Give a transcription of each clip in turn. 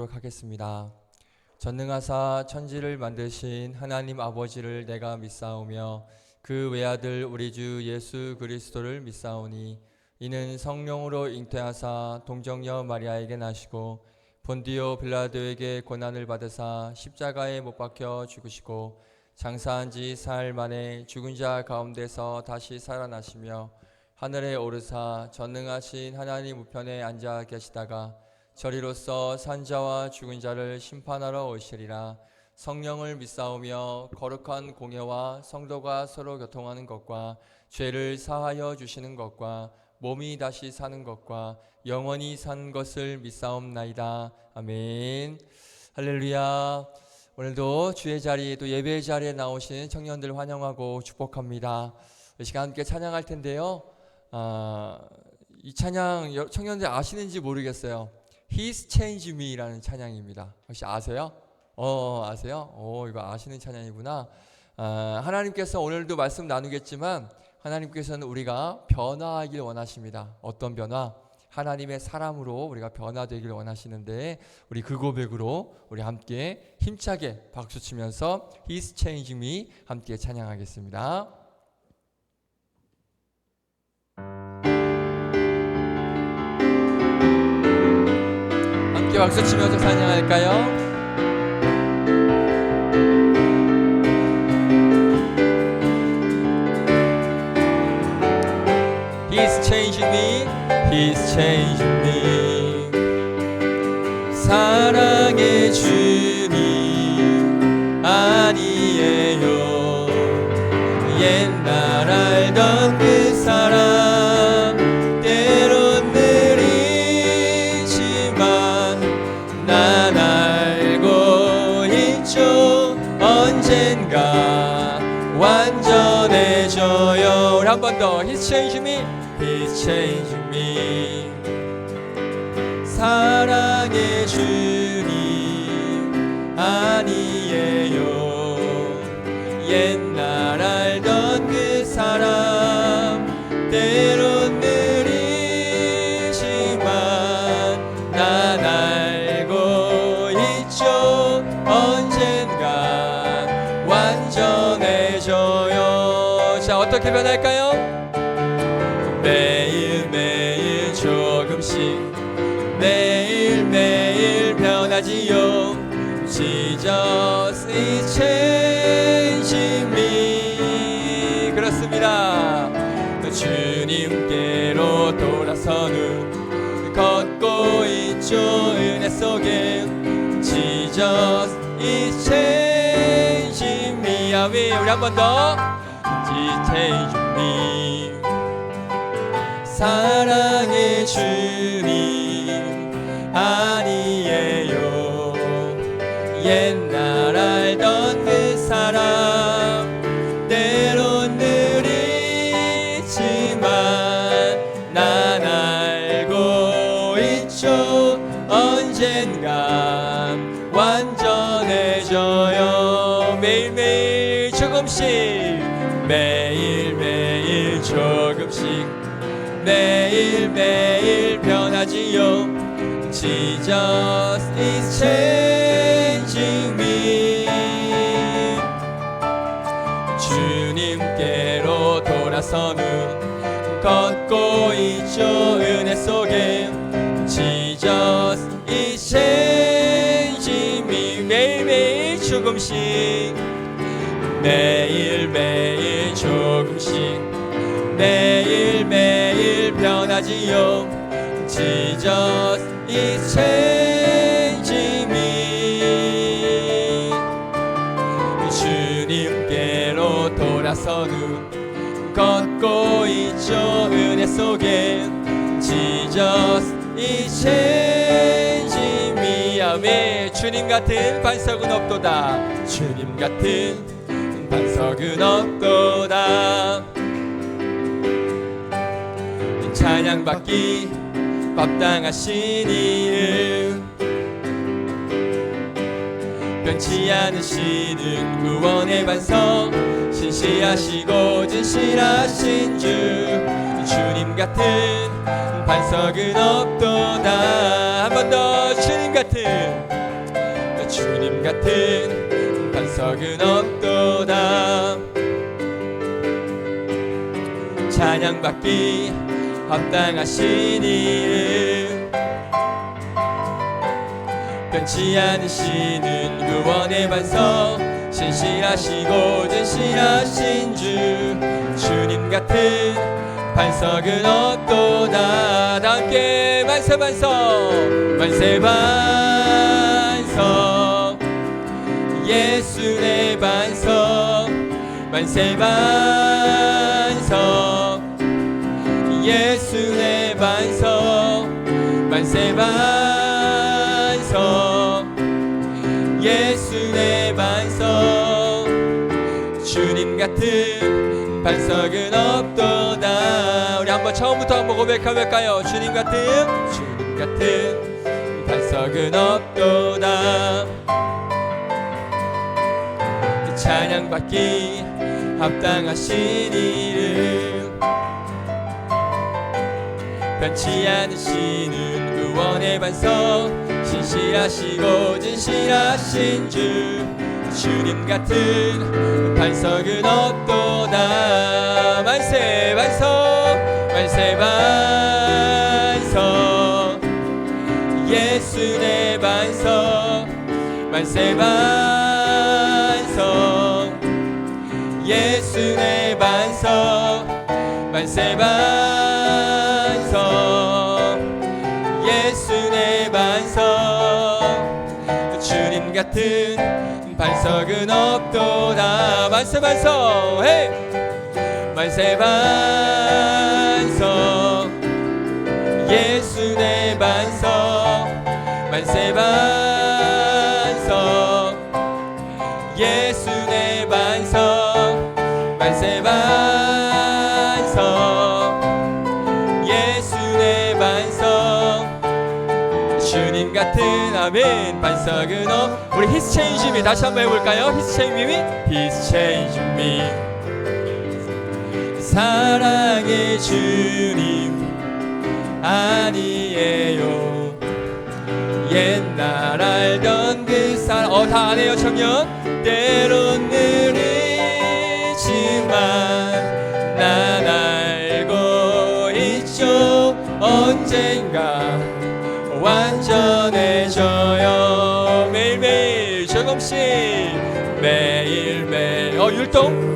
하겠습니다. 전능하사 천지를 만드신 하나님 아버지를 내가 믿사오며 그 외아들 우리 주 예수 그리스도를 믿사오니 이는 성령으로 잉태하사 동정녀 마리아에게 나시고 본디오 빌라도에게 고난을 받으사 십자가에 못 박혀 죽으시고 장사한 지 사흘 만에 죽은 자 가운데서 다시 살아나시며 하늘에 오르사 전능하신 하나님 우편에 앉아 계시다가 저리로서 산자와 죽은 자를 심판하러 오시리라. 성령을 믿사오며 거룩한 공예와 성도가 서로 교통하는 것과 죄를 사하여 주시는 것과 몸이 다시 사는 것과 영원히 산 것을 믿사옵나이다. 아멘. 할렐루야. 오늘도 주의 자리 또 예배의 자리에 나오신 청년들 환영하고 축복합니다. 이 시간 함께 찬양할 텐데요. 이 찬양 청년들 아시는지 모르겠어요. He's changed me라는 찬양입니다. 혹시 아세요? 아세요? 이거 아시는 찬양이구나. 하나님께서 오늘도 말씀 나누겠지만 하나님께서는 우리가 변화하길 원하십니다. 어떤 변화? 하나님의 사람으로 우리가 변화되길 원하시는데 우리 그 고백으로 우리 함께 힘차게 박수치면서 He's changed me 함께 찬양하겠습니다. 함께 박수치면서 찬양할까요? He's changed me, He's changed me. 사랑의 주님 아니에요. 옛날 알던 그 사람 때론 느리지만 난 알고 있죠. 언젠가 완전해져요. 우리 한 번 더 He's changed me, He's changed me. 사랑의 주님 아니에요. 옛날 알던 그 사람 때론 느리지만 난 알고 있죠. 언젠가 완전해져요. 자, 어떻게 변할까요? 매일매일 조금씩 매일매일 변하지요. Jesus is changing me. 그렇습니다. 주님께로 돌아서는 걷고 있죠. 은혜 속에 Jesus is changing me. 아멘. 우리 한 번 더 Jesus changing me. 사랑의 주님 아니에요. 옛날 알던 그 사람 때론 느리지만 난 알고 있죠. 언젠가 완전해져요. 매일매일 조금씩 매일매일 조금씩 매일매일 변하지요. Jesus is changing me. 주님께로 돌아서는 걷고 있죠. 은혜 속에 Jesus is changing me. 매일매일 조금씩 매일매일 조금씩 매일매일 변하지요. Jesus is changing me. 주님께로 돌아서는 걷고 있죠. 은혜 속에 Jesus is changing me. 아멘. 주님 같은 반석은 없도다. 주님 같은 반석은 없도다. 찬양받기 마땅하신 이름 변치 않으시는 구원의 반석 신실하시고 진실하신 주 주님 같은 반석은 없도다. 한 번 더 주님 주님 같은 반석은 없도다. 찬양받기 합당하신 이름, 변치 않으시는 구원의 반석, 신실하시고 진실하신 주. 주님 같은 반석은 없도다. 다 함께 만세 반석, 만세 반석, 예수 내 반석, 만세 반석, 예수 내 반석, 만세 반석, 예수 내 반석. 주님 같은 반석은 없도다. 우리 한번 처음부터 한번 고백해볼까요? 주님 같은 반석은 없도다. 찬양받기 합당하신 이름, 변치 않으시는 구원의 반석, 신실하시고 진실하신 주. 주님 같은 반석은 없도다. 만세 반석, 만세 반석, 예수 내 반석, 만세 반석, 예수 내 반석, 만세 반석, 예수 내 반석. 주님 같은 반석은 없도다. 만세 반석, 헤이! 만세 반석, 예수 내 반석, 만세 반석, 예수 내 반석, 만세 반석, 예수 내 반석. 주님 같은 아멘 반석은 우리 His change me 다시 한번 해볼까요? His change me, His change me. 사랑의 주님 아니에요. 옛날 알던 그 사랑 다 아네요 청년. 때론 느리지만 난 알고 있죠. 언젠가 완전해져요. 매일매일 조금씩 매일매일 율동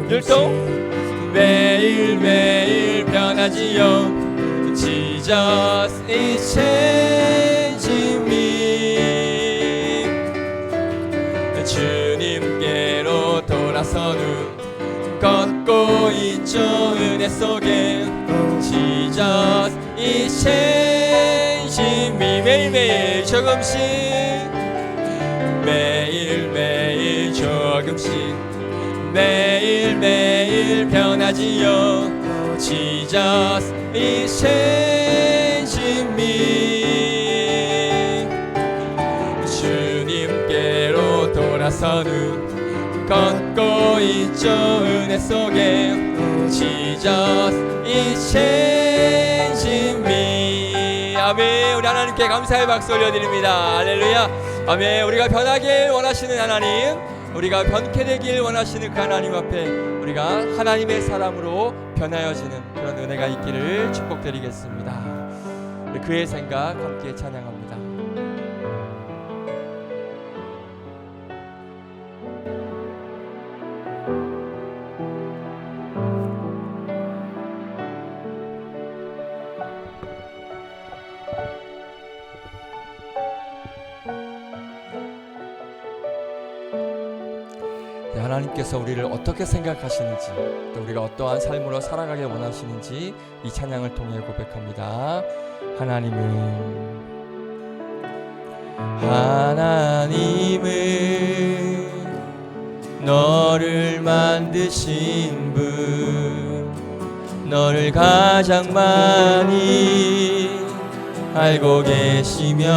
매일매일 변하지요. Jesus is changing me. 주님께로 돌아서는 걷고 있죠. 은혜 속에 Jesus is changing me. 매일매일 조금씩 매일매일 조금씩 매일매일 변하지요. Jesus is changing me. 주님께로 돌아서는 걷고 있죠. 은혜 속에 Jesus is changing me. 아멘. 우리 하나님께 감사의 박수 올려드립니다. 할렐루야. 아멘. 우리가 변하길 원하시는 하나님, 우리가 변케 되길 원하시는 그 하나님 앞에 우리가 하나님의 사람으로 변하여지는 그런 은혜가 있기를 축복드리겠습니다. 우리 그의 생각 함께 찬양합니다. 하나님께서 우리를 어떻게 생각하시는지, 또 우리가 어떠한 삶으로 살아가길 원하시는지 이 찬양을 통해 고백합니다. 하나님은 너를 만드신 분, 너를 가장 많이 알고 계시며,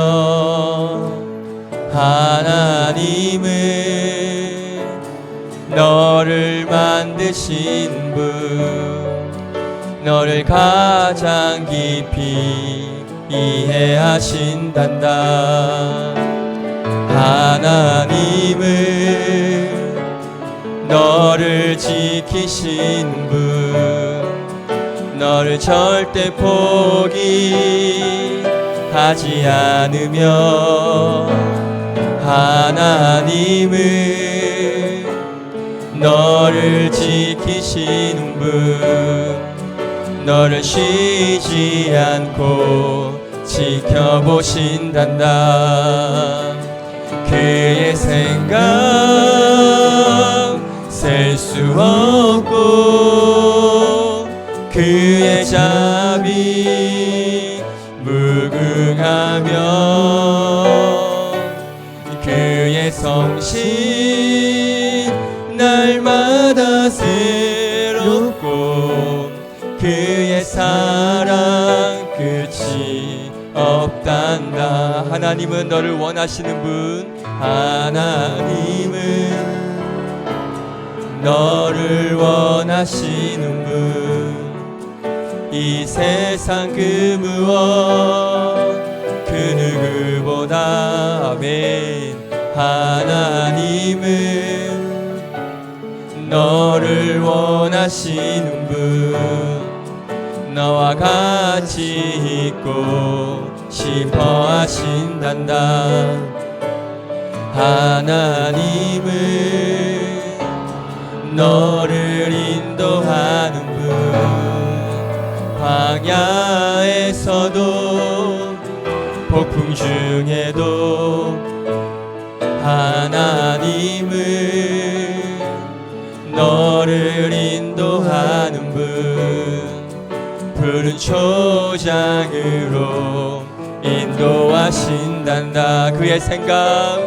하나님은 너를 만드신 분, 너를 가장 깊이 이해하신단다. 하나님은 너를 지키시는 분, 너를 절대 포기하지 않으며, 하나님은 너를 지키시는 분, 너를 쉬지 않고 지켜보신단다. 그의 생각 셀 수 없고, 그의 자비 무궁하며, 그의 성실 날마다 새롭고, 그의 사랑 끝이 없단다. 하나님은 너를 원하시는 분, 하나님은 너를 원하시는 분, 이 세상 그 무엇 그 누구보다, 아멘. 하나님은 너를 원하시는 분, 너와 같이 있고 싶어 하신단다. 하나님은 너를 인도하는 분, 광야에서도 폭풍 중에도 하나님은 너를 인도하는 분, 푸른 초장으로 인도하신단다. 그의 생각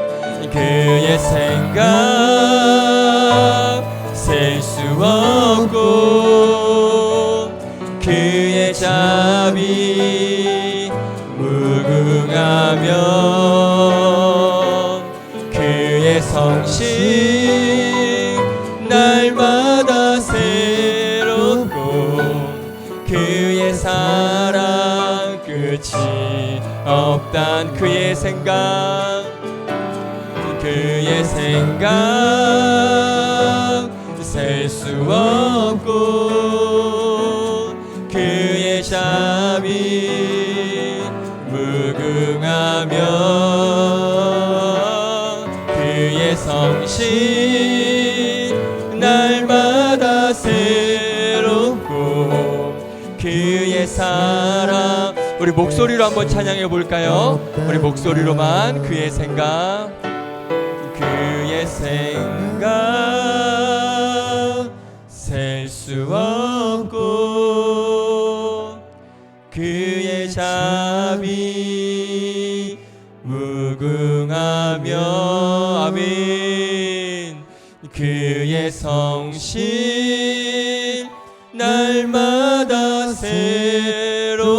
셀 수 없고, 그의 자비 무궁하며, 그의 성실 날마다 새롭고, 그의 사랑 끝이 없단. 그의 생각 셀 수 없고, 그의 자비 무궁하며, 그의 성실 날마다 새롭고, 그의 사랑. 우리 목소리로 한번 찬양해 볼까요? 우리 목소리로만. 그의 생각 셀 수 없고, 그의 자비 무궁하며, 아멘. 그의 성실 날마다 새롭고,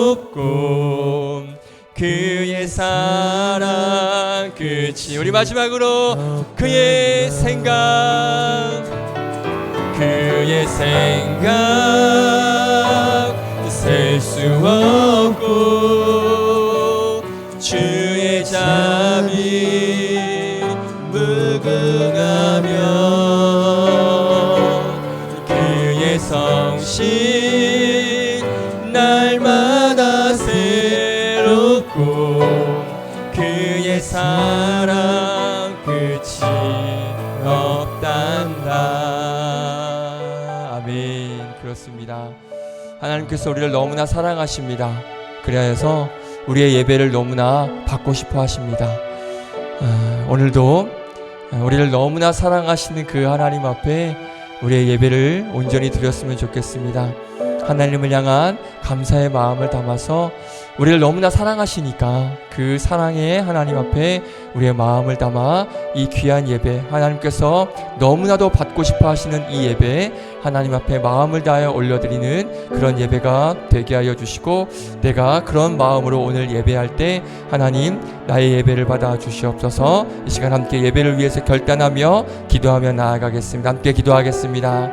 그의 사랑 끝이. 우리 마지막으로 그의 생각 셀 수 없고, 주의 자비 무궁하며, 그의 성실 날마다 새롭고, 그의 사랑 끝이 없단다. 아멘. 그렇습니다. 하나님께서 우리를 너무나 사랑하십니다. 그래서 우리의 예배를 너무나 받고 싶어 하십니다. 오늘도 우리를 너무나 사랑하시는 그 하나님 앞에 우리의 예배를 온전히 드렸으면 좋겠습니다. 하나님을 향한 감사의 마음을 담아서 우리를 너무나 사랑하시니까 그 사랑의 하나님 앞에 우리의 마음을 담아 이 귀한 예배, 하나님께서 너무나도 받고 싶어 하시는 이 예배, 하나님 앞에 마음을 다하여 올려드리는 그런 예배가 되게 하여 주시고, 내가 그런 마음으로 오늘 예배할 때 하나님 나의 예배를 받아 주시옵소서. 이 시간 함께 예배를 위해서 결단하며 기도하며 나아가겠습니다. 함께 기도하겠습니다.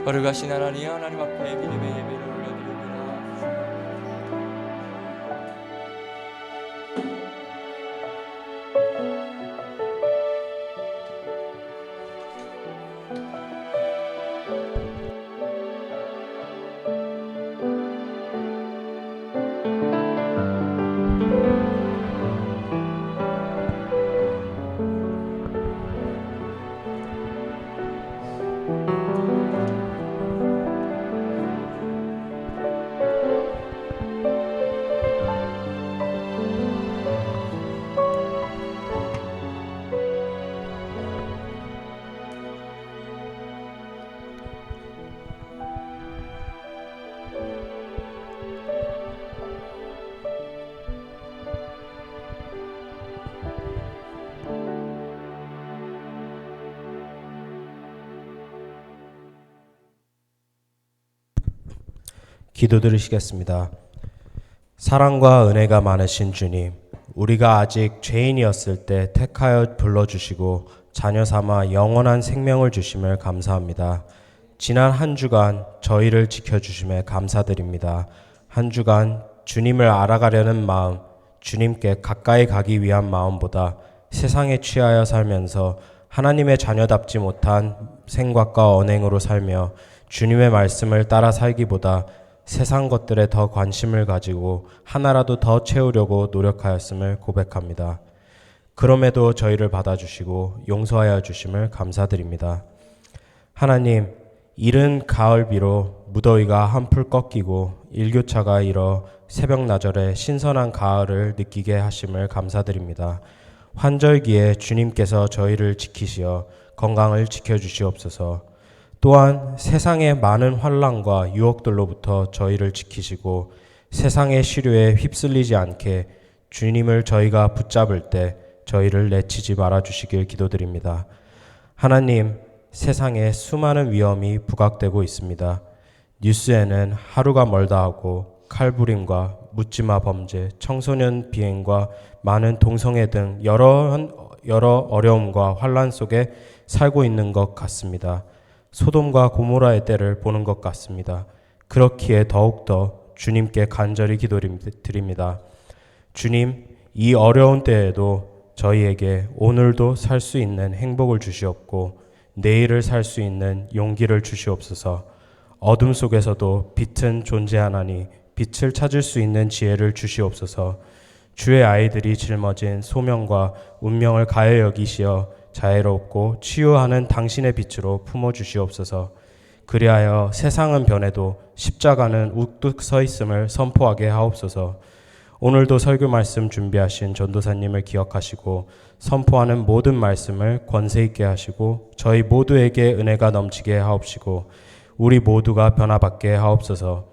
거룩하신 하나님, 하나님 앞에 믿음의 예배를 올려드립니다. 기도드리시겠습니다. 사랑과 은혜가 많으신 주님, 우리가 아직 죄인이었을 때 택하여 불러주시고 자녀 삼아 영원한 생명을 주심을 감사합니다. 지난 한 주간 저희를 지켜주심에 감사드립니다. 한 주간 주님을 알아가려는 마음, 주님께 가까이 가기 위한 마음보다 세상에 취하여 살면서 하나님의 자녀답지 못한 생각과 언행으로 살며 주님의 말씀을 따라 살기보다 세상 것들에 더 관심을 가지고 하나라도 더 채우려고 노력하였음을 고백합니다. 그럼에도 저희를 받아주시고 용서하여 주심을 감사드립니다. 하나님, 이른 가을비로 무더위가 한풀 꺾이고 일교차가 일어 새벽나절에 신선한 가을을 느끼게 하심을 감사드립니다. 환절기에 주님께서 저희를 지키시어 건강을 지켜주시옵소서. 또한 세상의 많은 환난과 유혹들로부터 저희를 지키시고 세상의 시류에 휩쓸리지 않게 주님을 저희가 붙잡을 때 저희를 내치지 말아주시길 기도드립니다. 하나님, 세상에 수많은 위험이 부각되고 있습니다. 뉴스에는 하루가 멀다 하고 칼부림과 묻지마 범죄, 청소년 비행과 많은 동성애 등 여러 어려움과 환난 속에 살고 있는 것 같습니다. 소돔과 고모라의 때를 보는 것 같습니다. 그렇기에 더욱더 주님께 간절히 기도드립니다. 주님, 이 어려운 때에도 저희에게 오늘도 살 수 있는 행복을 주시옵고 내일을 살 수 있는 용기를 주시옵소서. 어둠 속에서도 빛은 존재하나니 빛을 찾을 수 있는 지혜를 주시옵소서. 주의 아이들이 짊어진 소명과 운명을 가해 여기시어 자애롭고 치유하는 당신의 빛으로 품어주시옵소서. 그리하여 세상은 변해도 십자가는 우뚝 서 있음을 선포하게 하옵소서. 오늘도 설교 말씀 준비하신 전도사님을 기억하시고 선포하는 모든 말씀을 권세 있게 하시고 저희 모두에게 은혜가 넘치게 하옵시고 우리 모두가 변화받게 하옵소서.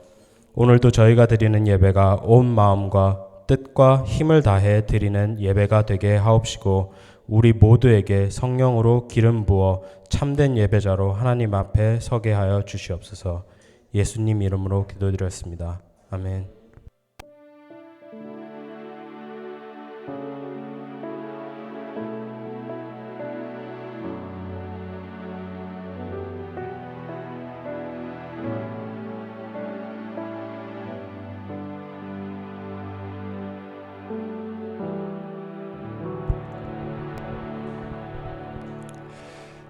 오늘도 저희가 드리는 예배가 온 마음과 뜻과 힘을 다해 드리는 예배가 되게 하옵시고 우리 모두에게 성령으로 기름 부어 참된 예배자로 하나님 앞에 서게 하여 주시옵소서. 예수님 이름으로 기도드렸습니다. 아멘.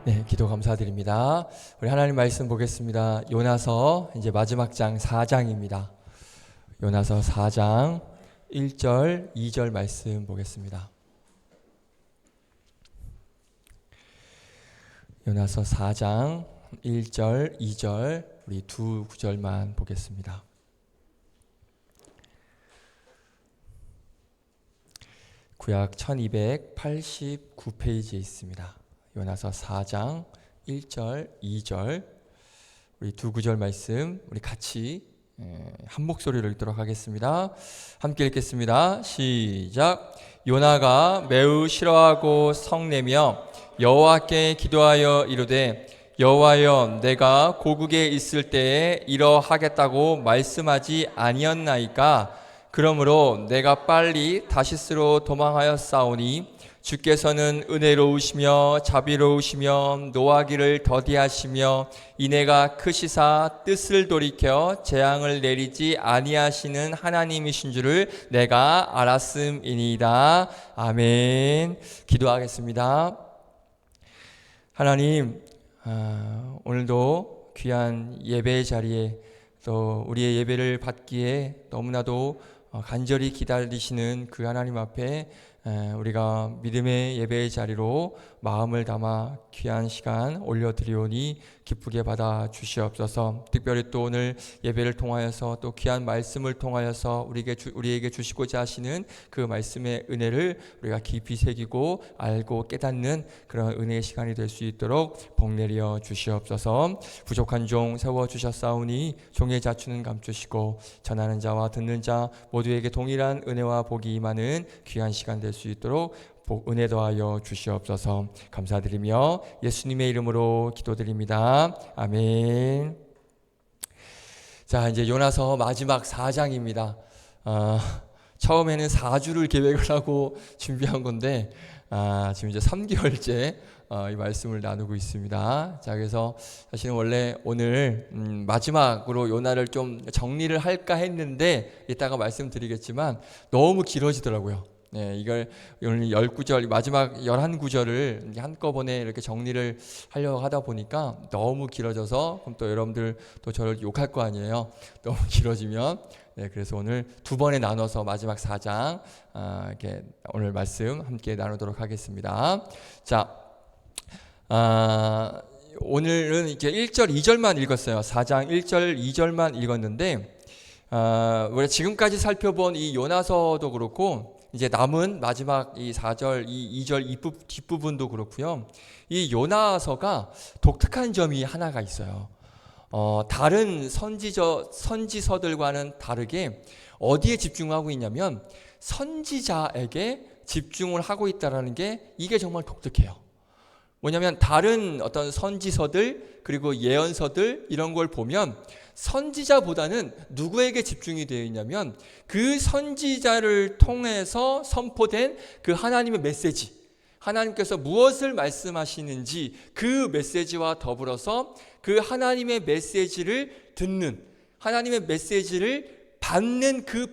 네, 기도 감사드립니다. 우리 하나님 말씀 보겠습니다. 요나서 이제 마지막 장 4장입니다. 요나서 4장 1절, 2절 말씀 보겠습니다. 요나서 4장 1절, 2절 우리 두 구절만 보겠습니다. 구약 1289페이지에 있습니다. 요나서 4장 1절, 2절 우리 두 구절 말씀 우리 같이 한 목소리로 읽도록 하겠습니다. 함께 읽겠습니다. 시작. 요나가 매우 싫어하고 성내며 여호와께 기도하여 이르되 여호와여, 내가 고국에 있을 때에 이러하겠다고 말씀하지 아니었나이까? 그러므로 내가 빨리 다시스로 도망하였사오니 주께서는 은혜로우시며 자비로우시며 노하기를 더디하시며 인애가 크시사 뜻을 돌이켜 재앙을 내리지 아니하시는 하나님이신 줄을 내가 알았음이니이다. 아멘. 기도하겠습니다. 하나님, 오늘도 귀한 예배의 자리에 또 우리의 예배를 받기에 너무나도 간절히 기다리시는 그 하나님 앞에 우리가 믿음의 예배의 자리로 마음을 담아 귀한 시간 올려드리오니 기쁘게 받아 주시옵소서. 특별히 또 오늘 예배를 통하여서 또 귀한 말씀을 통하여서 우리에게 주시고자 하시는 그 말씀의 은혜를 우리가 깊이 새기고 알고 깨닫는 그런 은혜의 시간이 될 수 있도록 복내려 주시옵소서. 부족한 종 세워주셨사오니 종의 자추는 감추시고 전하는 자와 듣는 자 모두에게 동일한 은혜와 복이 임하는 귀한 시간 될 수 있도록 은혜 더하여 주시옵소서. 감사드리며 예수님의 이름으로 기도드립니다. 아멘. 자, 이제 요나서 마지막 4장입니다. 처음에는 4주를 계획을 하고 준비한 건데 지금 이제 3개월째 이 말씀을 나누고 있습니다. 자, 그래서 사실은 원래 오늘 마지막으로 요나를 좀 정리를 할까 했는데 이따가 말씀드리겠지만 너무 길어지더라고요. 네, 이걸 오늘 10구절, 마지막 11구절을 한꺼번에 이렇게 정리를 하려고 하다 보니까 너무 길어져서 그럼 또 여러분들 또 저를 욕할 거 아니에요. 너무 길어지면. 네, 그래서 오늘 두 번에 나눠서 마지막 4장 이렇게 오늘 말씀 함께 나누도록 하겠습니다. 자, 오늘은 이제 1절, 2절만 읽었어요. 4장 1절, 2절만 읽었는데 우리가 지금까지 살펴본 이 요나서도 그렇고 이제 남은 마지막 이 4절, 이 2절 뒷부분도 그렇고요. 이 요나서가 독특한 점이 하나가 있어요. 다른 선지서들과는 다르게 어디에 집중하고 있냐면 선지자에게 집중을 하고 있다라는 게 이게 정말 독특해요. 뭐냐면 다른 어떤 선지서들 그리고 예언서들 이런 걸 보면 선지자보다는 누구에게 집중이 되어 있냐면 그 선지자를 통해서 선포된 그 하나님의 메시지, 하나님께서 무엇을 말씀하시는지 그 메시지와 더불어서 그 하나님의 메시지를 듣는, 하나님의 메시지를 받는 그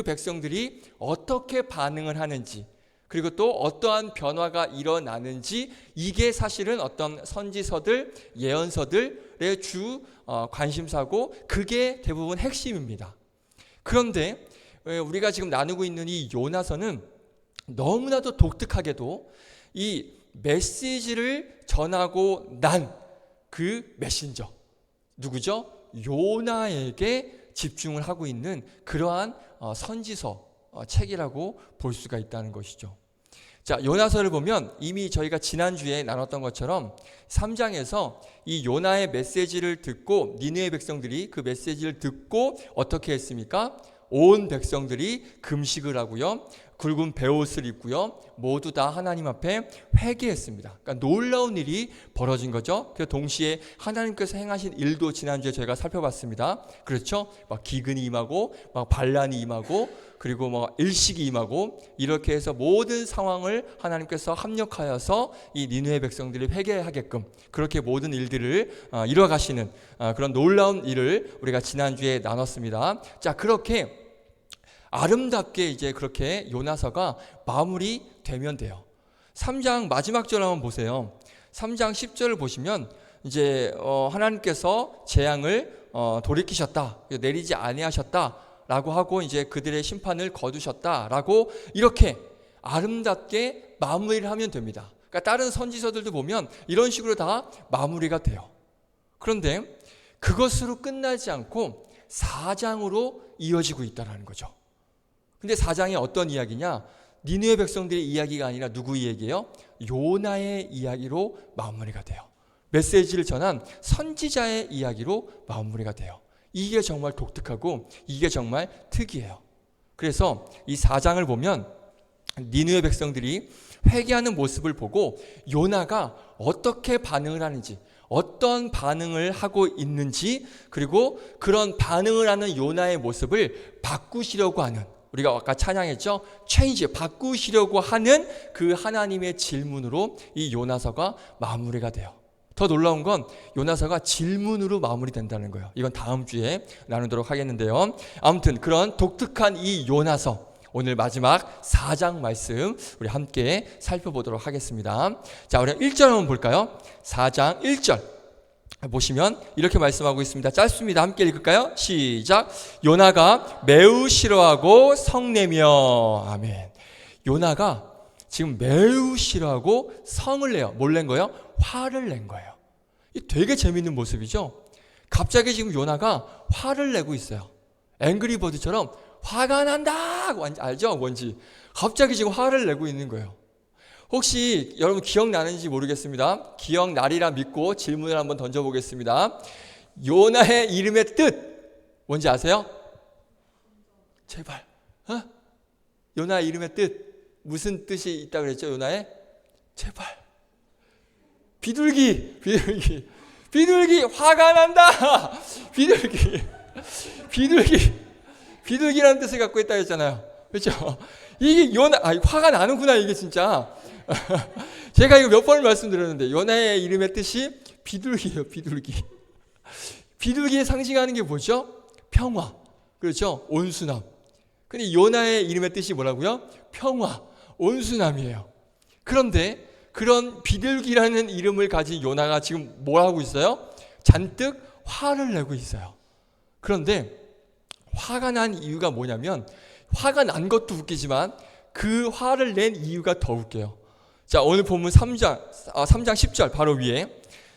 백성들이 어떻게 반응을 하는지, 그리고 또 어떠한 변화가 일어나는지, 이게 사실은 어떤 선지서들, 예언서들의 주 관심사고 그게 대부분 핵심입니다. 그런데 우리가 지금 나누고 있는 이 요나서는 너무나도 독특하게도 이 메시지를 전하고 난 그 메신저, 누구죠? 요나에게 집중을 하고 있는 그러한 선지서 책이라고 볼 수가 있다는 것이죠. 자, 요나서를 보면 이미 저희가 지난주에 나눴던 것처럼 3장에서 이 요나의 메시지를 듣고 니느웨 백성들이 그 메시지를 듣고 어떻게 했습니까? 온 백성들이 금식을 하고요, 굵은 베옷을 입고요, 모두 다 하나님 앞에 회개했습니다. 그러니까 놀라운 일이 벌어진 거죠. 그 동시에 하나님께서 행하신 일도 지난주에 저희가 살펴봤습니다. 그렇죠? 막 기근이 임하고, 막 반란이 임하고, 그리고 뭐 일식이 임하고, 이렇게 해서 모든 상황을 하나님께서 합력하여서 이 니느웨 백성들이 회개하게끔 그렇게 모든 일들을 이뤄가시는 그런 놀라운 일을 우리가 지난주에 나눴습니다. 자, 그렇게 아름답게 이제 그렇게 요나서가 마무리되면 돼요. 3장 마지막 절 한번 보세요. 3장 10절을 보시면 이제 하나님께서 재앙을 돌이키셨다, 내리지 아니하셨다라고 하고 이제 그들의 심판을 거두셨다라고 이렇게 아름답게 마무리를 하면 됩니다. 그러니까 다른 선지서들도 보면 이런 식으로 다 마무리가 돼요. 그런데 그것으로 끝나지 않고 4장으로 이어지고 있다는 거죠. 근데 4장이 어떤 이야기냐? 니느웨 백성들의 이야기가 아니라 누구 이야기예요? 요나의 이야기로 마무리가 돼요. 메시지를 전한 선지자의 이야기로 마무리가 돼요. 이게 정말 독특하고 이게 정말 특이해요. 그래서 이 4장을 보면 니느웨 백성들이 회개하는 모습을 보고 요나가 어떻게 반응을 하는지, 어떤 반응을 하고 있는지, 그리고 그런 반응을 하는 요나의 모습을 바꾸시려고 하는, 우리가 아까 찬양했죠? 체인지, 바꾸시려고 하는 그 하나님의 질문으로 이 요나서가 마무리가 돼요. 더 놀라운 건 요나서가 질문으로 마무리된다는 거예요. 이건 다음 주에 나누도록 하겠는데요. 아무튼 그런 독특한 이 요나서, 오늘 마지막 4장 말씀 우리 함께 살펴보도록 하겠습니다. 자, 우리 1절 한번 볼까요? 4장 1절 보시면 이렇게 말씀하고 있습니다. 짧습니다. 함께 읽을까요? 시작. 요나가 매우 싫어하고 성내며. 아멘. 요나가 지금 매우 싫어하고 성을 내요. 뭘 낸 거예요? 화를 낸 거예요. 이 되게 재밌는 모습이죠. 갑자기 지금 요나가 화를 내고 있어요. 앵그리버드처럼 화가 난다. 알죠? 뭔지. 갑자기 지금 화를 내고 있는 거예요. 혹시 여러분 기억나는지 모르겠습니다. 기억나리라 믿고 질문을 한번 던져보겠습니다. 요나의 이름의 뜻 뭔지 아세요? 제발. 요나의 이름의 뜻 무슨 뜻이 있다고 그랬죠? 요나의? 제발. 비둘기. 비둘기 화가 난다. 비둘기라는 뜻을 갖고 있다 했잖아요. 그렇죠? 이게 화가 나는구나 이게 진짜. 제가 이거 몇 번을 말씀드렸는데 요나의 이름의 뜻이 비둘기예요. 비둘기에 상징하는 게 뭐죠? 평화. 그렇죠? 온순함. 근데 요나의 이름의 뜻이 뭐라고요? 평화, 온순함이에요. 그런데 그런 비둘기라는 이름을 가진 요나가 지금 뭐 하고 있어요? 잔뜩 화를 내고 있어요. 그런데 화가 난 이유가 뭐냐면, 화가 난 것도 웃기지만 그 화를 낸 이유가 더 웃겨요. 자, 오늘 본문 3장 10절 바로 위에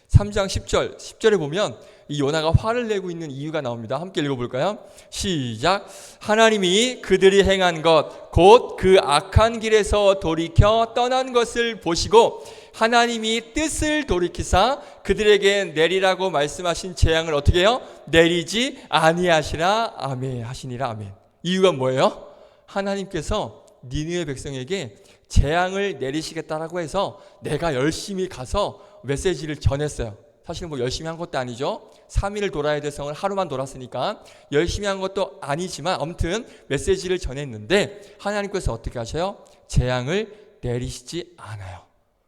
3장 10절에 보면 이 요나가 화를 내고 있는 이유가 나옵니다. 함께 읽어볼까요? 시작. 하나님이 그들이 행한 것 곧 그 악한 길에서 돌이켜 떠난 것을 보시고 하나님이 뜻을 돌이키사 그들에게 내리라고 말씀하신 재앙을 어떻게 해요? 내리지 아니하시라 아멘 하시니라 아멘. 이유가 뭐예요? 하나님께서 니느웨 백성에게 재앙을 내리시겠다라고 해서 내가 열심히 가서 메시지를 전했어요. 사실 뭐 열심히 한 것도 아니죠. 3일을 돌아야 될 성을 하루만 돌았으니까 열심히 한 것도 아니지만 아무튼 메시지를 전했는데 하나님께서 어떻게 하셔요? 재앙을 내리시지 않아요.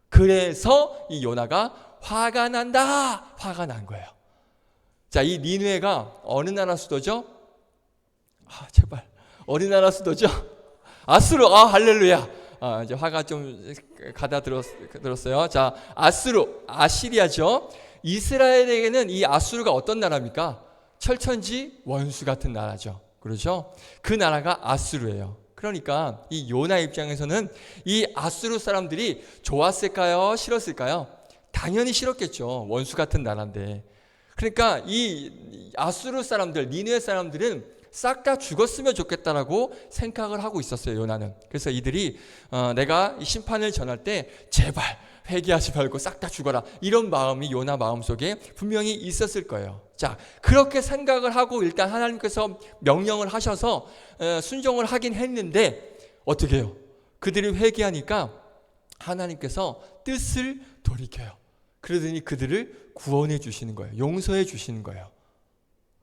그래서 이 요나가 화가 난다. 화가 난 거예요. 자, 이 니느웨가 어느 나라 수도죠? 제발 어느 나라 수도죠? 아수르. 할렐루야. 이제 화가 좀 가다들었어요. 자, 아시리아죠. 이스라엘에게는 이 아수르가 어떤 나라입니까? 철천지 원수 같은 나라죠. 그렇죠? 그 나라가 아수르예요. 그러니까 이 요나 입장에서는 이 아수르 사람들이 좋았을까요? 싫었을까요? 당연히 싫었겠죠. 원수 같은 나라인데. 그러니까 이 아수르 사람들, 니느웨 사람들은 싹 다 죽었으면 좋겠다라고 생각을 하고 있었어요. 요나는. 그래서 이들이 내가 이 심판을 전할 때 제발 회개하지 말고 싹 다 죽어라, 이런 마음이 요나 마음속에 분명히 있었을 거예요. 자, 그렇게 생각을 하고 일단 하나님께서 명령을 하셔서 순종을 하긴 했는데 어떻게 해요? 그들이 회개하니까 하나님께서 뜻을 돌이켜요. 그러더니 그들을 구원해 주시는 거예요. 용서해 주시는 거예요.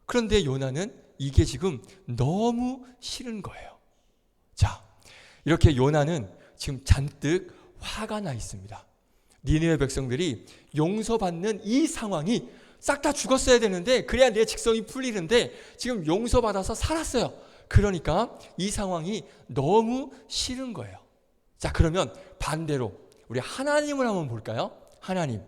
그런데 요나는 이게 지금 너무 싫은 거예요. 자, 이렇게 요나는 지금 잔뜩 화가 나 있습니다. 니느웨 백성들이 용서받는 이 상황이, 싹 다 죽었어야 되는데 그래야 내 직성이 풀리는데 지금 용서받아서 살았어요. 그러니까 이 상황이 너무 싫은 거예요. 자, 그러면 반대로 우리 하나님을 한번 볼까요? 하나님은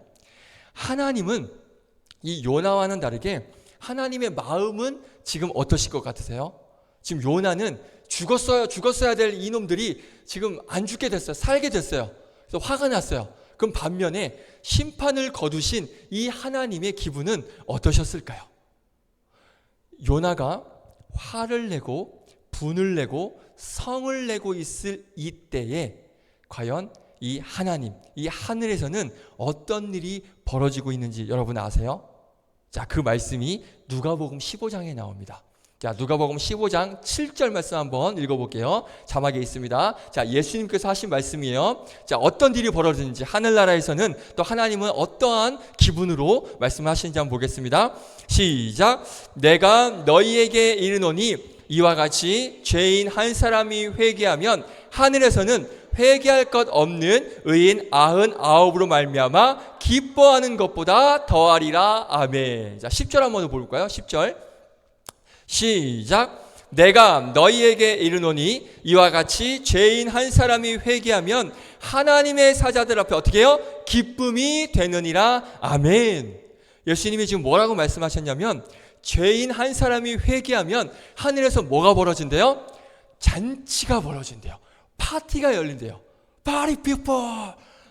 이 요나와는 다르게 하나님의 마음은 지금 어떠실 것 같으세요? 지금 요나는 죽었어야 될 이놈들이 지금 안 죽게 됐어요. 살게 됐어요. 그래서 화가 났어요. 그럼 반면에 심판을 거두신 이 하나님의 기분은 어떠셨을까요? 요나가 화를 내고 분을 내고 성을 내고 있을 이때에 과연 이 하나님, 이 하늘에서는 어떤 일이 벌어지고 있는지 여러분 아세요? 자, 그 말씀이 누가복음 15장에 나옵니다. 자, 누가복음 15장 7절 말씀 한번 읽어볼게요. 자막에 있습니다. 자, 예수님께서 하신 말씀이에요. 자, 어떤 일이 벌어지는지, 하늘나라에서는 또 하나님은 어떠한 기분으로 말씀하시는지 한번 보겠습니다. 시작. 내가 너희에게 이르노니 이와 같이 죄인 한 사람이 회개하면 하늘에서는 회개할 것 없는 의인 99으로 말미암아 기뻐하는 것보다 더하리라. 아멘. 자, 10절 한번 볼까요? 10절 시작. 내가 너희에게 이르노니 이와 같이 죄인 한 사람이 회개하면 하나님의 사자들 앞에 어떻게 해요? 기쁨이 되느니라. 아멘. 예수님이 지금 뭐라고 말씀하셨냐면 죄인 한 사람이 회개하면 하늘에서 뭐가 벌어진대요? 잔치가 벌어진대요. 파티가 열린대요. 파리 피플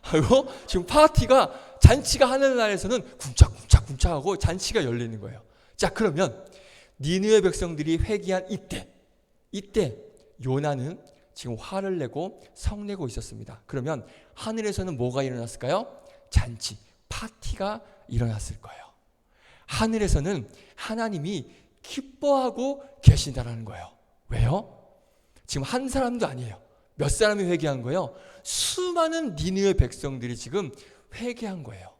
하고 지금 파티가, 잔치가 하늘나라에서는 쿵짝쿵짝쿵짝하고 잔치가 열리는 거예요. 자, 그러면 니느웨 백성들이 회개한 이때 요나는 지금 화를 내고 성내고 있었습니다. 그러면 하늘에서는 뭐가 일어났을까요? 잔치, 파티가 일어났을 거예요. 하늘에서는 하나님이 기뻐하고 계신다라는 거예요. 왜요? 지금 한 사람도 아니에요. 몇 사람이 회개한 거예요? 수많은 니느웨 백성들이 지금 회개한 거예요.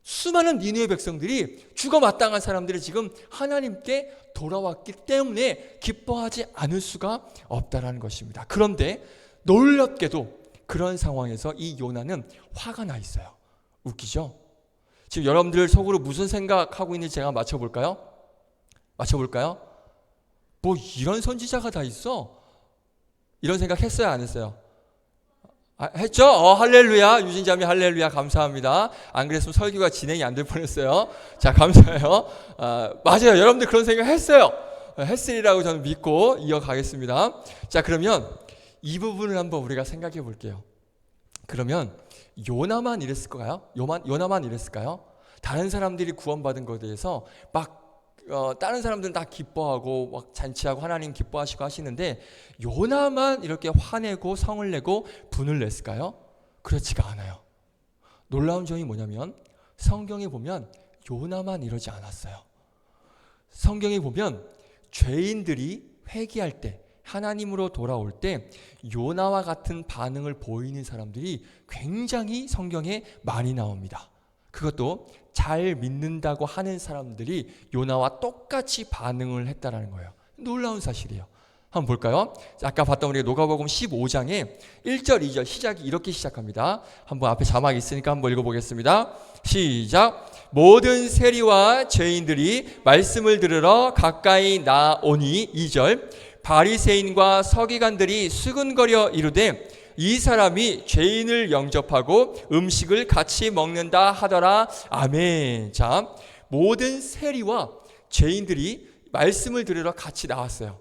수많은 니느웨 백성들이 죽어 마땅한 사람들이 지금 하나님께 돌아왔기 때문에 기뻐하지 않을 수가 없다라는 것입니다. 그런데 놀랍게도 그런 상황에서 이 요나는 화가 나 있어요. 웃기죠? 지금 여러분들 속으로 무슨 생각하고 있는지 제가 맞춰볼까요? 뭐 이런 선지자가 다 있어? 이런 생각 했어요, 안 했어요? 했죠? 할렐루야. 유진자매 할렐루야. 감사합니다. 안 그랬으면 설교가 진행이 안 될 뻔했어요. 자, 감사해요. 맞아요. 여러분들 그런 생각 했어요. 했으리라고 저는 믿고 이어가겠습니다. 자, 그러면 이 부분을 한번 우리가 생각해 볼게요. 그러면 요나만 이랬을까요? 요나만 이랬을까요? 다른 사람들이 구원받은 것에 대해서 막 다른 사람들은 다 기뻐하고 막 잔치하고 하나님 기뻐하시고 하시는데 요나만 이렇게 화내고 성을 내고 분을 냈을까요? 그렇지가 않아요. 놀라운 점이 뭐냐면 성경에 보면 요나만 이러지 않았어요. 성경에 보면 죄인들이 회개할 때, 하나님으로 돌아올 때 요나와 같은 반응을 보이는 사람들이 굉장히 성경에 많이 나옵니다. 그것도 잘 믿는다고 하는 사람들이 요나와 똑같이 반응을 했다라는 거예요. 놀라운 사실이에요. 한번 볼까요? 아까 봤던 우리가 누가복음 15장에 1절, 2절 시작이 이렇게 시작합니다. 한번 앞에 자막이 있으니까 한번 읽어보겠습니다. 시작. 모든 세리와 죄인들이 말씀을 들으러 가까이 나오니 2절. 바리새인과 서기관들이 수근거려 이르되 이 사람이 죄인을 영접하고 음식을 같이 먹는다 하더라. 아멘. 자, 모든 세리와 죄인들이 말씀을 들으러 같이 나왔어요.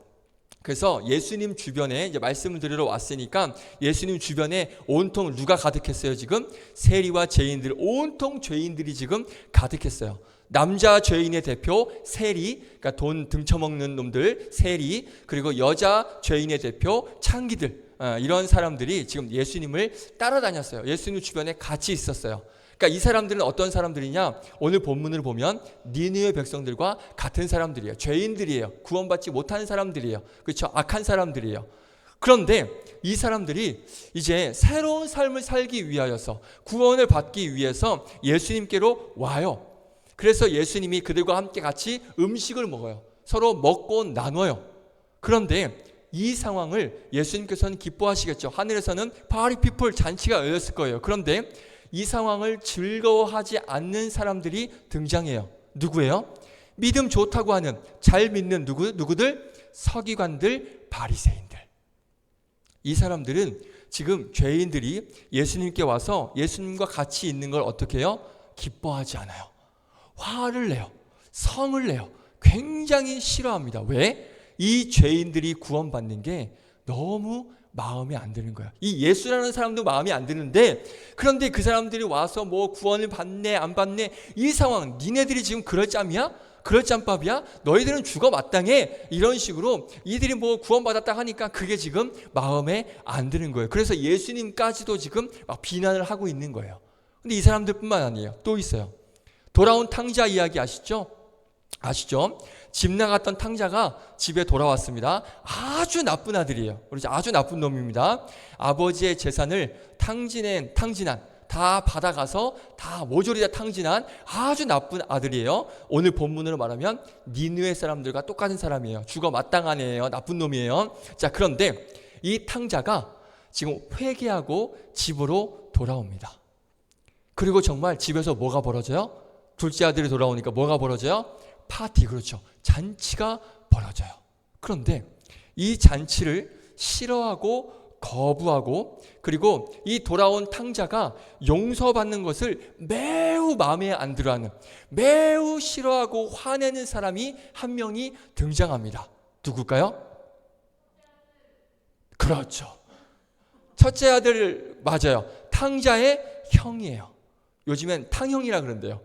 그래서 예수님 주변에 이제 말씀을 들으러 왔으니까 예수님 주변에 온통 누가 가득했어요? 지금 세리와 죄인들, 온통 죄인들이 지금 가득했어요. 남자 죄인의 대표 세리, 그러니까 돈 등쳐먹는 놈들 세리, 그리고 여자 죄인의 대표 창기들, 이런 사람들이 지금 예수님을 따라다녔어요. 예수님 주변에 같이 있었어요. 그러니까 이 사람들은 어떤 사람들이냐? 오늘 본문을 보면 니느웨 백성들과 같은 사람들이에요. 죄인들이에요. 구원받지 못하는 사람들이에요. 그렇죠? 악한 사람들이에요. 그런데 이 사람들이 이제 새로운 삶을 살기 위하여서 구원을 받기 위해서 예수님께로 와요. 그래서 예수님이 그들과 함께 같이 음식을 먹어요. 서로 먹고 나눠요. 그런데 이 상황을 예수님께서는 기뻐하시겠죠. 하늘에서는 파리 피플 잔치가 열렸을 거예요. 그런데 이 상황을 즐거워하지 않는 사람들이 등장해요. 누구예요? 믿음 좋다고 하는, 잘 믿는 누구들? 서기관들, 바리새인들. 이 사람들은 지금 죄인들이 예수님께 와서 예수님과 같이 있는 걸 어떻게 해요? 기뻐하지 않아요. 화를 내요. 성을 내요. 굉장히 싫어합니다. 왜? 이 죄인들이 구원받는 게 너무 마음에 안 드는 거예요. 이 예수라는 사람도 마음에 안 드는데, 그런데 그 사람들이 와서 뭐 구원을 받네 안 받네, 이 상황, 니네들이 지금 그럴 짬이야? 그럴 짬밥이야? 너희들은 죽어 마땅해. 이런 식으로 이들이 뭐 구원받았다 하니까 그게 지금 마음에 안 드는 거예요. 그래서 예수님까지도 지금 막 비난을 하고 있는 거예요. 근데 이 사람들뿐만 아니에요. 또 있어요. 돌아온 탕자 이야기 아시죠? 집 나갔던 탕자가 집에 돌아왔습니다. 아주 나쁜 아들이에요. 아주 나쁜 놈입니다. 아버지의 재산을 탕진한, 다 받아가서 다 모조리 다 탕진한 아주 나쁜 아들이에요. 오늘 본문으로 말하면 니느웨 사람들과 똑같은 사람이에요. 죽어 마땅한 애예요. 나쁜 놈이에요. 자, 그런데 이 탕자가 지금 회개하고 집으로 돌아옵니다. 그리고 정말 집에서 뭐가 벌어져요? 둘째 아들이 돌아오니까 뭐가 벌어져요? 파티, 그렇죠. 잔치가 벌어져요. 그런데 이 잔치를 싫어하고 거부하고, 그리고 이 돌아온 탕자가 용서받는 것을 매우 마음에 안 들어하는, 매우 싫어하고 화내는 사람이 한 명이 등장합니다. 누굴까요? 그렇죠. 첫째 아들, 맞아요. 탕자의 형이에요. 요즘엔 탕형이라 그런대요.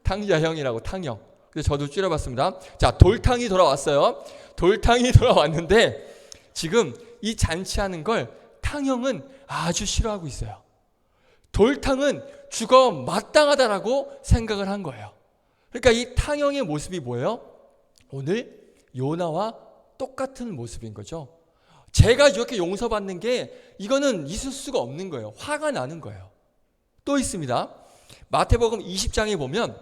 탕자 형이라고, 탕형. 그래서 저도 줄여봤습니다. 자, 돌탕이 돌아왔어요. 돌탕이 돌아왔는데 지금 이 잔치하는 걸 탕형은 아주 싫어하고 있어요. 돌탕은 죽어 마땅하다라고 생각을 한 거예요. 그러니까 이 탕형의 모습이 뭐예요? 오늘 요나와 똑같은 모습인 거죠. 제가 이렇게 용서받는 게 이거는 있을 수가 없는 거예요. 화가 나는 거예요. 또 있습니다. 마태복음 20장에 보면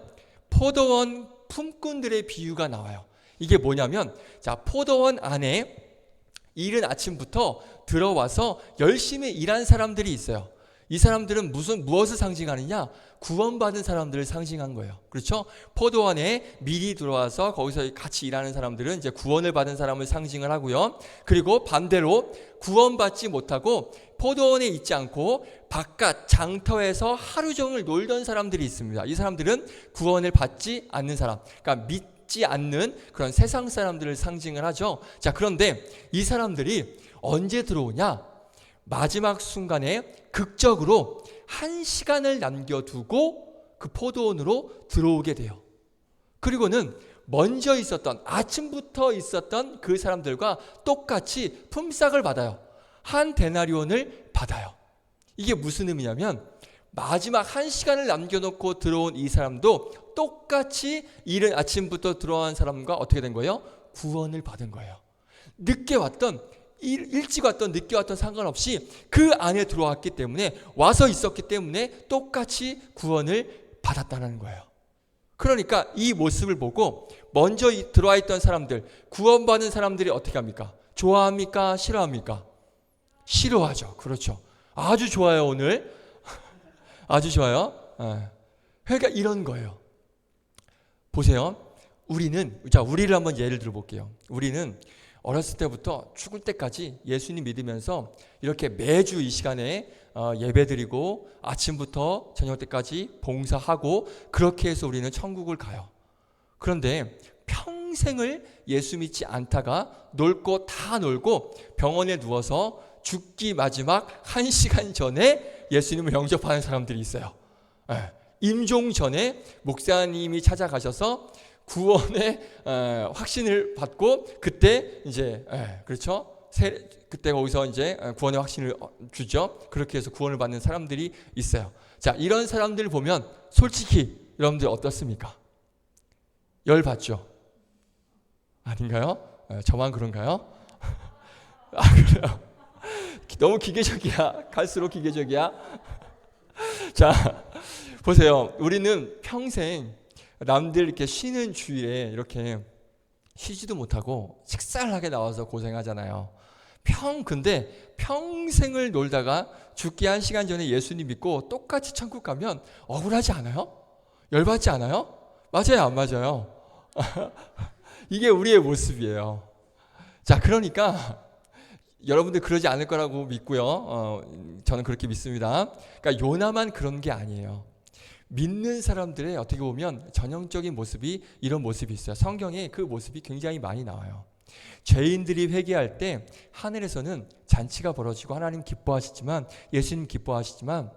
포도원 품꾼들의 비유가 나와요. 이게 뭐냐면, 자, 포도원 안에 이른 아침부터 들어와서 열심히 일한 사람들이 있어요. 이 사람들은 무엇을 상징하느냐? 구원받은 사람들을 상징한 거예요. 그렇죠? 포도원에 미리 들어와서 거기서 같이 일하는 사람들은 이제 구원을 받은 사람을 상징을 하고요. 그리고 반대로 구원받지 못하고 포도원에 있지 않고 바깥 장터에서 하루 종일 놀던 사람들이 있습니다. 이 사람들은 구원을 받지 않는 사람, 그러니까 믿지 않는 그런 세상 사람들을 상징을 하죠. 자, 그런데 이 사람들이 언제 들어오냐? 마지막 순간에 극적으로 1시간을 남겨두고 그 포도원으로 들어오게 돼요. 그리고는 먼저 있었던, 아침부터 있었던 그 사람들과 똑같이 품삯을 받아요. 한 데나리온을 받아요. 이게 무슨 의미냐면, 마지막 1시간을 남겨놓고 들어온 이 사람도 똑같이 이른 아침부터 들어온 사람과 어떻게 된 거예요? 구원을 받은 거예요. 늦게 왔던, 일찍 왔던 늦게 왔던 상관없이 그 안에 들어왔기 때문에, 와서 있었기 때문에 똑같이 구원을 받았다는 거예요. 그러니까 이 모습을 보고 먼저 들어와 있던 사람들, 구원받은 사람들이 어떻게 합니까? 좋아합니까? 싫어합니까? 싫어하죠. 그렇죠. 아주 좋아요. 오늘 아주 좋아요. 그러니까 이런 거예요. 보세요. 우리를 한번 예를 들어 볼게요. 우리는 어렸을 때부터 죽을 때까지 예수님 믿으면서 이렇게 매주 이 시간에 예배드리고 아침부터 저녁 때까지 봉사하고 그렇게 해서 우리는 천국을 가요. 그런데 평생을 예수 믿지 않다가 놀고 다 놀고 병원에 누워서 죽기 마지막 1시간 전에 예수님을 영접하는 사람들이 있어요. 임종 전에 목사님이 찾아가셔서 구원의 확신을 받고 그때 이제 그렇죠? 그때 거기서 이제 구원의 확신을 주죠. 그렇게 해서 구원을 받는 사람들이 있어요. 자, 이런 사람들 보면 솔직히 여러분들 어떻습니까? 열 받죠? 아닌가요? 저만 그런가요? 그래요? 너무 기계적이야. 갈수록 기계적이야. 자, 보세요. 우리는 평생 남들 이렇게 쉬는 주일에 이렇게 쉬지도 못하고 식살하게 나와서 고생하잖아요. 근데 평생을 놀다가 죽기 1시간 전에 예수님 믿고 똑같이 천국 가면 억울하지 않아요? 열받지 않아요? 맞아요, 안 맞아요? 이게 우리의 모습이에요. 자, 그러니까 여러분들 그러지 않을 거라고 믿고요. 저는 그렇게 믿습니다. 그러니까 요나만 그런 게 아니에요. 믿는 사람들의 어떻게 보면 전형적인 모습이 이런 모습이 있어요. 성경에 그 모습이 굉장히 많이 나와요. 죄인들이 회개할 때 하늘에서는 잔치가 벌어지고 하나님 기뻐하시지만, 예수님 기뻐하시지만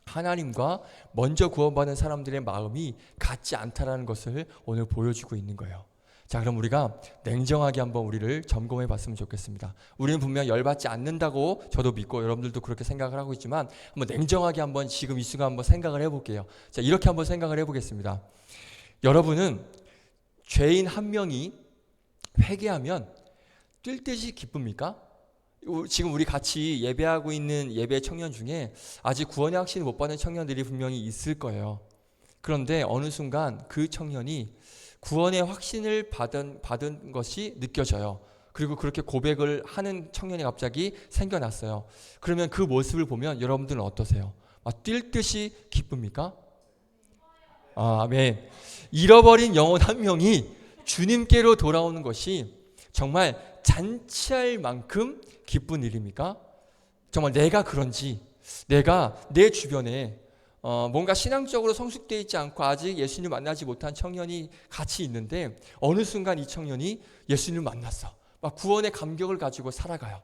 하나님과 먼저 구원받은 사람들의 마음이 같지 않다라는 것을 오늘 보여주고 있는 거예요. 자, 그럼 우리가 냉정하게 한번 우리를 점검해 봤으면 좋겠습니다. 우리는 분명 열받지 않는다고 저도 믿고 여러분들도 그렇게 생각을 하고 있지만 한번 냉정하게 한번 지금 이 순간 한번 생각을 해볼게요. 자, 이렇게 한번 생각을 해보겠습니다. 여러분은 죄인 한 명이 회개하면 뛸 듯이 기쁩니까? 지금 우리 같이 예배하고 있는 예배 청년 중에 아직 구원의 확신을 못 받은 청년들이 분명히 있을 거예요. 그런데 어느 순간 그 청년이 구원의 확신을 받은 것이 느껴져요. 그리고 그렇게 고백을 하는 청년이 갑자기 생겨났어요. 그러면 그 모습을 보면 여러분들은 어떠세요? 뛸 듯이 기쁩니까? 아멘. 잃어버린 영혼 한 명이 주님께로 돌아오는 것이 정말 잔치할 만큼 기쁜 일입니까? 정말 내가 그런지, 내가 내 주변에 뭔가 신앙적으로 성숙되어 있지 않고 아직 예수님을 만나지 못한 청년이 같이 있는데 어느 순간 이 청년이 예수님을 만났어. 막 구원의 감격을 가지고 살아가요.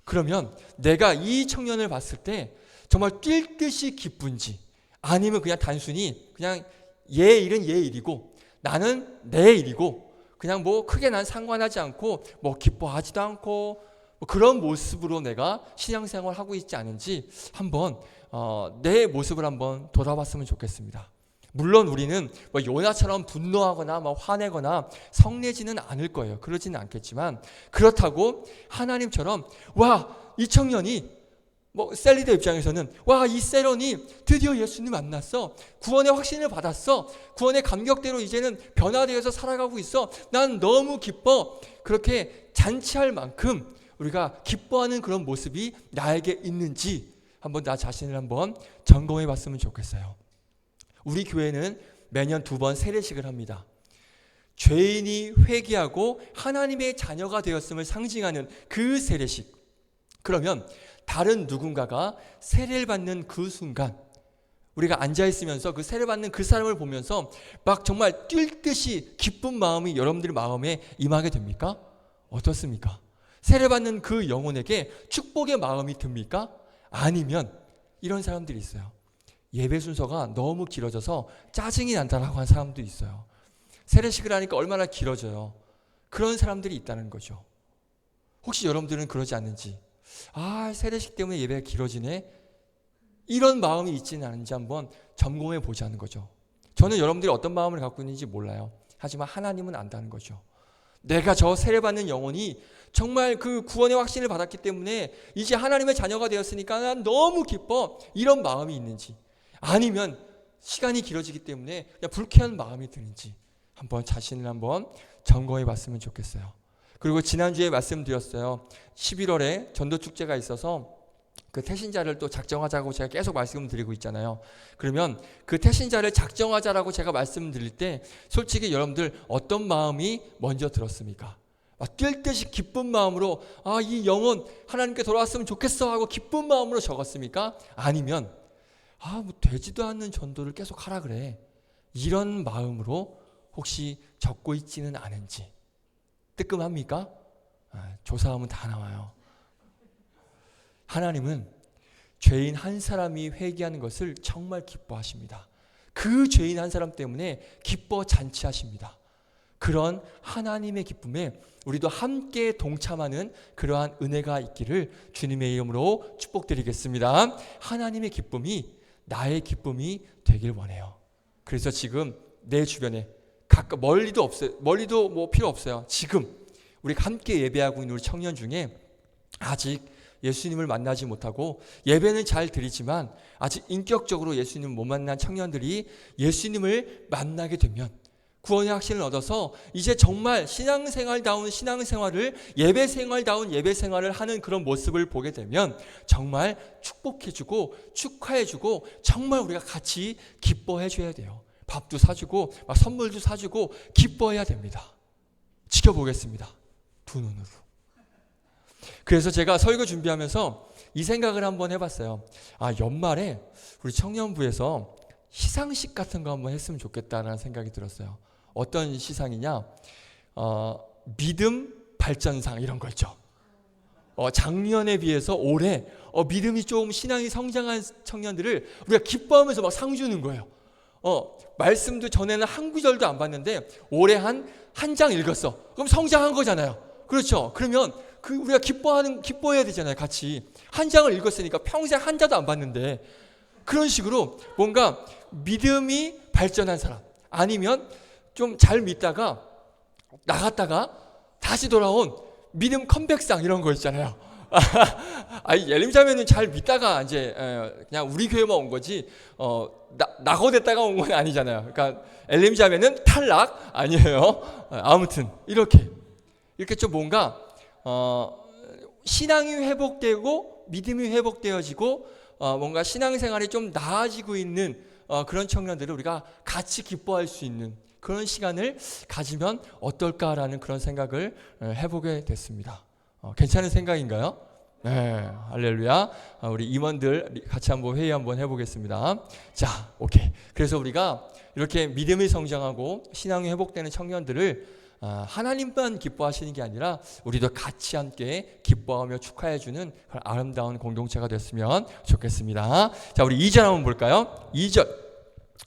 그러면 내가 이 청년을 봤을 때 정말 뛸 듯이 기쁜지, 아니면 그냥 단순히 그냥 얘 일은 얘 일이고 나는 내 일이고 그냥 뭐 크게 난 상관하지 않고 뭐 기뻐하지도 않고 뭐 그런 모습으로 내가 신앙생활을 하고 있지 않은지 한번 내 모습을 한번 돌아봤으면 좋겠습니다. 물론 우리는 뭐 요나처럼 분노하거나 뭐 화내거나 성내지는 않을 거예요. 그러지는 않겠지만, 그렇다고 하나님처럼 와, 이 청년이 셀 리더 입장에서는 와, 이 세런이 드디어 예수님 만났어. 구원의 확신을 받았어. 구원의 감격대로 이제는 변화되어서 살아가고 있어. 난 너무 기뻐. 그렇게 잔치할 만큼 우리가 기뻐하는 그런 모습이 나에게 있는지 한번 나 자신을 한번 점검해 봤으면 좋겠어요. 우리 교회는 매년 2번 세례식을 합니다. 죄인이 회개하고 하나님의 자녀가 되었음을 상징하는 그 세례식. 그러면 다른 누군가가 세례를 받는 그 순간 우리가 앉아있으면서 그 세례 받는 그 사람을 보면서 막 정말 뛸 듯이 기쁜 마음이 여러분들 마음에 임하게 됩니까? 어떻습니까? 세례 받는 그 영혼에게 축복의 마음이 듭니까? 아니면 이런 사람들이 있어요. 예배 순서가 너무 길어져서 짜증이 난다라고 한 사람도 있어요. 세례식을 하니까 얼마나 길어져요. 그런 사람들이 있다는 거죠. 혹시 여러분들은 그러지 않는지, 세례식 때문에 예배가 길어지네, 이런 마음이 있지는 않은지 한번 점검해 보자는 거죠. 저는 여러분들이 어떤 마음을 갖고 있는지 몰라요. 하지만 하나님은 안다는 거죠. 내가 저 세례받는 영혼이 정말 그 구원의 확신을 받았기 때문에 이제 하나님의 자녀가 되었으니까 난 너무 기뻐, 이런 마음이 있는지, 아니면 시간이 길어지기 때문에 그냥 불쾌한 마음이 드는지 한번 자신을 한번 점검해 봤으면 좋겠어요. 그리고 지난주에 말씀드렸어요. 11월에 전도축제가 있어서 그 태신자를 또 작정하자고 제가 계속 말씀드리고 있잖아요. 그러면 그 태신자를 작정하자라고 제가 말씀드릴 때 솔직히 여러분들 어떤 마음이 먼저 들었습니까? 뛸 듯이 기쁜 마음으로 이 영혼 하나님께 돌아왔으면 좋겠어 하고 기쁜 마음으로 적었습니까? 아니면 되지도 않는 전도를 계속 하라 그래, 이런 마음으로 혹시 적고 있지는 않은지 뜨끔합니까? 조사하면 다 나와요. 하나님은 죄인 한 사람이 회개하는 것을 정말 기뻐하십니다. 그 죄인 한 사람 때문에 기뻐 잔치하십니다. 그런 하나님의 기쁨에 우리도 함께 동참하는 그러한 은혜가 있기를 주님의 이름으로 축복드리겠습니다. 하나님의 기쁨이 나의 기쁨이 되길 원해요. 그래서 지금 내 주변에 멀리도 없어요. 멀리도 필요 없어요. 지금 우리 함께 예배하고 있는 우리 청년 중에 아직 예수님을 만나지 못하고 예배는 잘 드리지만 아직 인격적으로 예수님을 못 만난 청년들이 예수님을 만나게 되면 구원의 확신을 얻어서 이제 정말 신앙생활다운 신앙생활을, 예배생활다운 예배생활을 하는 그런 모습을 보게 되면 정말 축복해주고 축하해주고 정말 우리가 같이 기뻐해줘야 돼요. 밥도 사주고 선물도 사주고 기뻐해야 됩니다. 지켜보겠습니다. 두 눈으로. 그래서 제가 설교 준비하면서 이 생각을 한번 해봤어요. 연말에 우리 청년부에서 시상식 같은 거 한번 했으면 좋겠다라는 생각이 들었어요. 어떤 시상이냐? 믿음 발전상 이런 거 있죠. 작년에 비해서 올해 믿음이 좀 신앙이 성장한 청년들을 우리가 기뻐하면서 막 상 주는 거예요. 말씀도 전에는 한 구절도 안 봤는데 올해 한 장 읽었어. 그럼 성장한 거잖아요. 그렇죠? 그러면 우리가 기뻐해야 되잖아요. 같이 한 장을 읽었으니까 평생 한 자도 안 봤는데, 그런 식으로 뭔가 믿음이 발전한 사람, 아니면 좀 잘 믿다가 나갔다가 다시 돌아온 믿음 컴백상 이런 거 있잖아요. 엘림자매는 잘 믿다가 이제 그냥 우리 교회만 온 거지 낙오됐다가 온 건 아니잖아요. 그러니까 엘림자매는 탈락 아니에요. 아무튼 이렇게 좀 뭔가 신앙이 회복되고 믿음이 회복되어지고 뭔가 신앙생활이 좀 나아지고 있는 그런 청년들을 우리가 같이 기뻐할 수 있는 그런 시간을 가지면 어떨까라는 그런 생각을 해보게 됐습니다. 괜찮은 생각인가요? 네, 할렐루야. 우리 임원들 같이 한번 회의 한번 해보겠습니다. 자, 오케이. 그래서 우리가 이렇게 믿음이 성장하고 신앙이 회복되는 청년들을 하나님만 기뻐하시는 게 아니라 우리도 같이 함께 기뻐하며 축하해주는 그런 아름다운 공동체가 됐으면 좋겠습니다. 자, 우리 2절 한번 볼까요? 2절.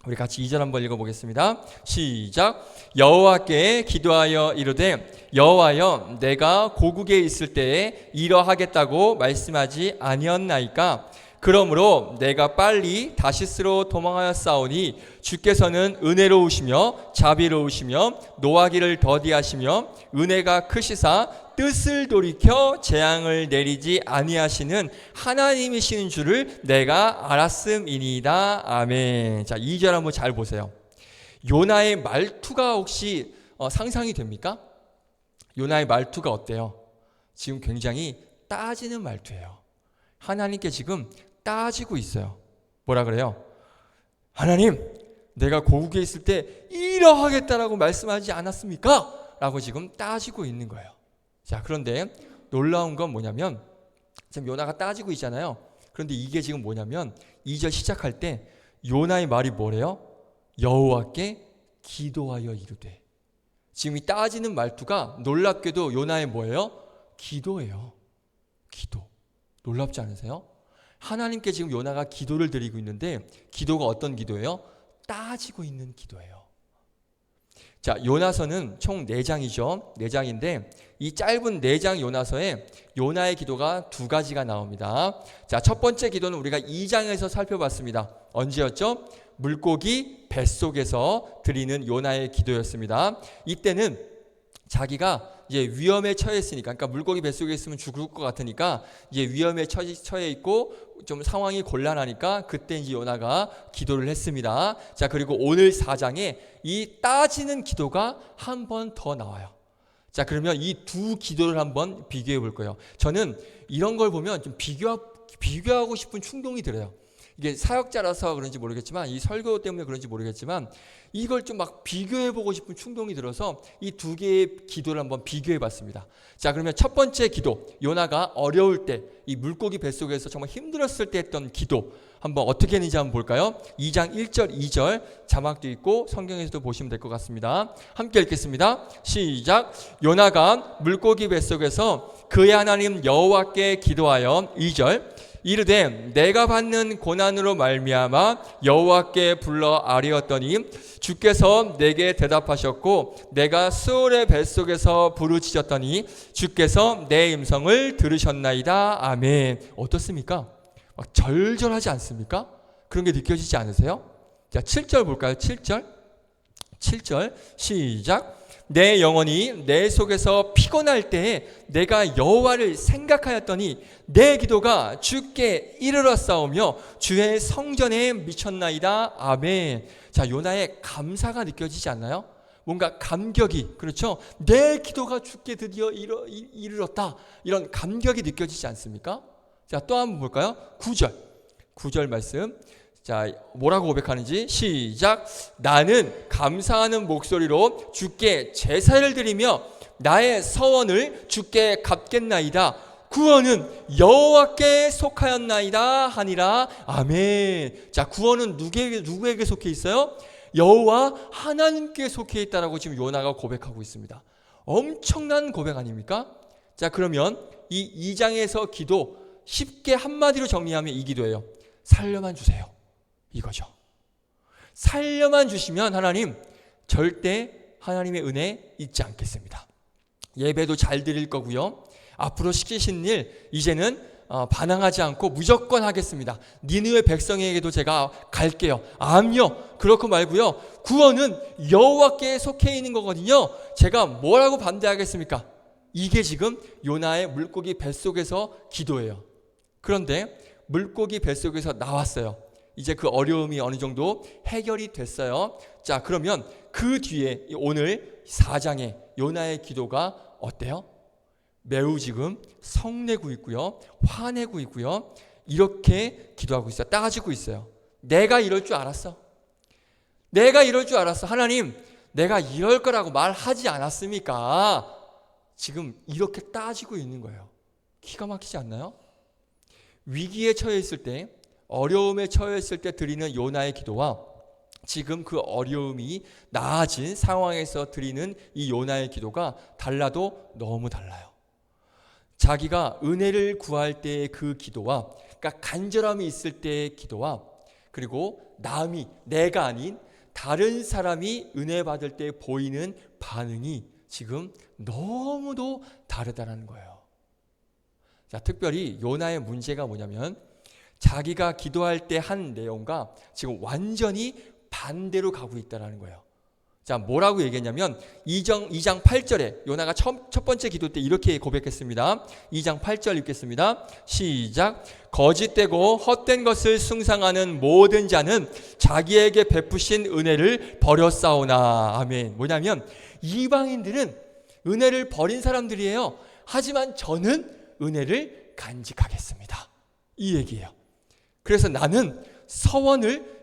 우리 같이 2절 한번 읽어보겠습니다. 시작. 여호와께 기도하여 이르되 여호와여, 내가 고국에 있을 때에 이러하겠다고 말씀하지 아니었나이까? 그러므로 내가 빨리 다시스로 도망하였사오니 주께서는 은혜로우시며 자비로우시며 노하기를 더디하시며 은혜가 크시사 뜻을 돌이켜 재앙을 내리지 아니하시는 하나님이시는 줄을 내가 알았음이니이다. 아멘. 자, 2절 한번 잘 보세요. 요나의 말투가 혹시 상상이 됩니까? 요나의 말투가 어때요? 지금 굉장히 따지는 말투예요. 하나님께 지금 따지고 있어요. 뭐라 그래요? 하나님, 내가 고국에 있을 때 이러하겠다라고 말씀하지 않았습니까? 라고 지금 따지고 있는 거예요. 자, 그런데 놀라운 건 뭐냐면 지금 요나가 따지고 있잖아요. 그런데 이게 지금 뭐냐면 2절 시작할 때 요나의 말이 뭐래요? 여호와께 기도하여 이르되. 지금 이 따지는 말투가 놀랍게도 요나의 뭐예요? 기도예요. 기도. 놀랍지 않으세요? 하나님께 지금 요나가 기도를 드리고 있는데 기도가 어떤 기도예요? 따지고 있는 기도예요. 자, 요나서는 총 4장이죠. 4장인데 이 짧은 4장 요나서에 요나의 기도가 2가지가 나옵니다. 자, 첫 번째 기도는 우리가 2장에서 살펴봤습니다. 언제였죠? 물고기 뱃속에서 드리는 요나의 기도였습니다. 이때는 자기가 이제 위험에 처했으니까, 그러니까 물고기 뱃속에 있으면 죽을 것 같으니까 이제 위험에 처해 있고 좀 상황이 곤란하니까 그때 이제 요나가 기도를 했습니다. 자, 그리고 오늘 4장에 이 따지는 기도가 한 번 더 나와요. 자, 그러면 이 두 기도를 한번 비교해 볼 거예요. 저는 이런 걸 보면 좀 비교하고 싶은 충동이 들어요. 이게 사역자라서 그런지 모르겠지만, 이 설교 때문에 그런지 모르겠지만 이걸 좀 막 비교해보고 싶은 충동이 들어서 이 2개의 기도를 한번 비교해봤습니다. 자, 그러면 첫 번째 기도, 요나가 어려울 때, 이 물고기 뱃속에서 정말 힘들었을 때 했던 기도 한번 어떻게 했는지 한번 볼까요? 2장 1절 2절 자막도 있고 성경에서도 보시면 될 것 같습니다. 함께 읽겠습니다. 시작. 요나가 물고기 뱃속에서 그의 하나님 여호와께 기도하여 2절 이르되 내가 받는 고난으로 말미암아 여호와께 불러 아뢰었더니 주께서 내게 대답하셨고 내가 수월의 뱃속에서 부르짖었더니 주께서 내 음성을 들으셨나이다. 아멘. 어떻습니까? 막 절절하지 않습니까? 그런 게 느껴지지 않으세요? 자, 7절 볼까요? 7절 시작. 내 영혼이 내 속에서 피곤할 때에 내가 여호와를 생각하였더니 내 기도가 주께 이르렀사오며 주의 성전에 미쳤나이다. 아멘. 자, 요나의 감사가 느껴지지 않나요? 뭔가 감격이, 그렇죠? 내 기도가 주께 드디어 이르렀다. 이런 감격이 느껴지지 않습니까? 자, 또 한번 볼까요? 9절 말씀. 자, 뭐라고 고백하는지 시작. 나는 감사하는 목소리로 주께 제사를 드리며 나의 서원을 주께 갚겠나이다. 구원은 여호와께 속하였나이다 하니라. 아멘. 자, 구원은 누구에게 속해 있어요? 여호와 하나님께 속해 있다라고 지금 요나가 고백하고 있습니다. 엄청난 고백 아닙니까? 자, 그러면 이 2장에서 기도 쉽게 한마디로 정리하면 이 기도예요. 살려만 주세요. 이거죠. 살려만 주시면 하나님 절대 하나님의 은혜 잊지 않겠습니다. 예배도 잘 드릴 거고요. 앞으로 시키신 일 이제는 반항하지 않고 무조건 하겠습니다. 니느웨 백성에게도 제가 갈게요. 암요. 그렇고 말고요. 구원은 여호와께 속해 있는 거거든요. 제가 뭐라고 반대하겠습니까? 이게 지금 요나의 물고기 뱃속에서 기도예요. 그런데 물고기 뱃속에서 나왔어요. 이제 그 어려움이 어느 정도 해결이 됐어요. 자, 그러면 그 뒤에 오늘 4장의 요나의 기도가 어때요? 매우 지금 성내고 있고요. 화내고 있고요. 이렇게 기도하고 있어요. 따지고 있어요. 내가 이럴 줄 알았어. 내가 이럴 줄 알았어. 하나님, 내가 이럴 거라고 말하지 않았습니까? 지금 이렇게 따지고 있는 거예요. 기가 막히지 않나요? 위기에 처해 있을 때, 어려움에 처해 있을 때 드리는 요나의 기도와 지금 그 어려움이 나아진 상황에서 드리는 이 요나의 기도가 달라도 너무 달라요. 자기가 은혜를 구할 때의 그 기도와, 그러니까 간절함이 있을 때의 기도와, 그리고 남이, 내가 아닌 다른 사람이 은혜 받을 때 보이는 반응이 지금 너무도 다르다는 거예요. 자, 특별히 요나의 문제가 뭐냐면 자기가 기도할 때 한 내용과 지금 완전히 반대로 가고 있다는 거예요. 자, 뭐라고 얘기했냐면 2장 8절에 요나가 첫 번째 기도 때 이렇게 고백했습니다. 2장 8절 읽겠습니다. 시작. 거짓되고 헛된 것을 숭상하는 모든 자는 자기에게 베푸신 은혜를 버렸사오나. 아멘. 뭐냐면 이방인들은 은혜를 버린 사람들이에요. 하지만 저는 은혜를 간직하겠습니다. 이 얘기예요. 그래서 나는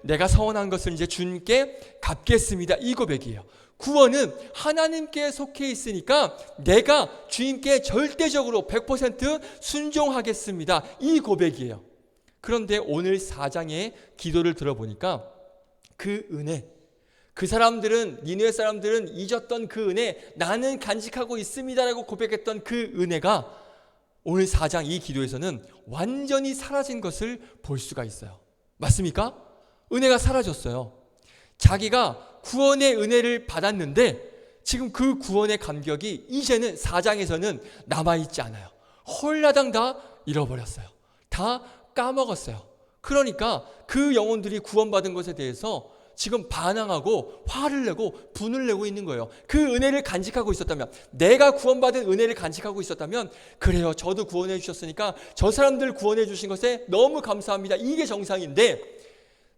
내가 서원한 것을 이제 주님께 갚겠습니다. 이 고백이에요. 구원은 하나님께 속해 있으니까 내가 주님께 절대적으로 100% 순종하겠습니다. 이 고백이에요. 그런데 오늘 4장의 기도를 들어보니까 그 은혜, 그 사람들은, 니느웨 사람들은 잊었던 그 은혜, 나는 간직하고 있습니다라고 고백했던 그 은혜가 오늘 4장 이 기도에서는 완전히 사라진 것을 볼 수가 있어요. 맞습니까? 은혜가 사라졌어요. 자기가 구원의 은혜를 받았는데 지금 그 구원의 감격이 이제는 4장에서는 남아있지 않아요. 홀라당 다 잃어버렸어요. 다 까먹었어요. 그러니까 그 영혼들이 구원받은 것에 대해서 지금 반항하고 화를 내고 분을 내고 있는 거예요. 그 은혜를 간직하고 있었다면, 내가 구원받은 은혜를 간직하고 있었다면, 그래요, 저도 구원해 주셨으니까 저 사람들 구원해 주신 것에 너무 감사합니다. 이게 정상인데,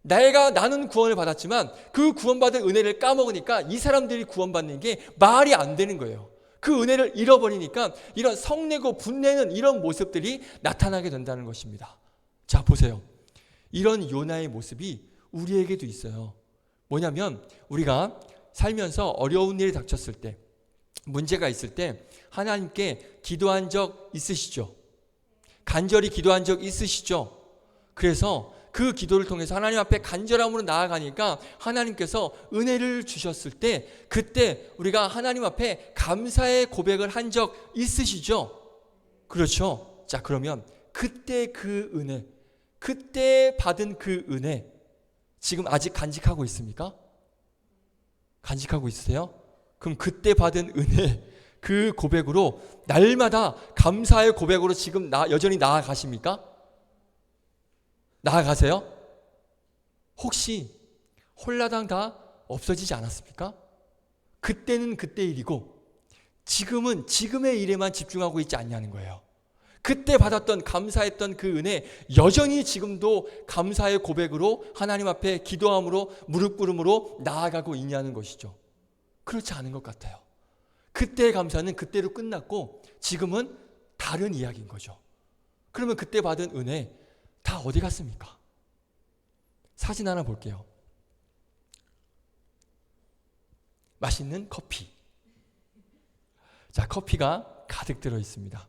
나는 구원을 받았지만 그 구원받은 은혜를 까먹으니까 이 사람들이 구원받는 게 말이 안 되는 거예요. 그 은혜를 잃어버리니까 이런 성내고 분내는 이런 모습들이 나타나게 된다는 것입니다. 자, 보세요. 이런 요나의 모습이 우리에게도 있어요. 뭐냐면 우리가 살면서 어려운 일이 닥쳤을 때, 문제가 있을 때 하나님께 기도한 적 있으시죠? 간절히 기도한 적 있으시죠? 그래서 그 기도를 통해서 하나님 앞에 간절함으로 나아가니까 하나님께서 은혜를 주셨을 때, 그때 우리가 하나님 앞에 감사의 고백을 한 적 있으시죠? 그렇죠? 자, 그러면 그때 그 은혜, 그때 받은 그 은혜 지금 아직 간직하고 있습니까? 간직하고 있으세요? 그럼 그때 받은 은혜, 그 고백으로 날마다 감사의 고백으로 지금 여전히 나아가십니까? 나아가세요? 혹시 홀라당 다 없어지지 않았습니까? 그때는 그때 일이고 지금은 지금의 일에만 집중하고 있지 않냐는 거예요. 그때 받았던 감사했던 그 은혜 여전히 지금도 감사의 고백으로 하나님 앞에 기도함으로 무릎 꿇음으로 나아가고 있냐는 것이죠. 그렇지 않은 것 같아요. 그때의 감사는 그때로 끝났고 지금은 다른 이야기인 거죠. 그러면 그때 받은 은혜 다 어디 갔습니까? 사진 하나 볼게요. 맛있는 커피. 자, 커피가 가득 들어 있습니다.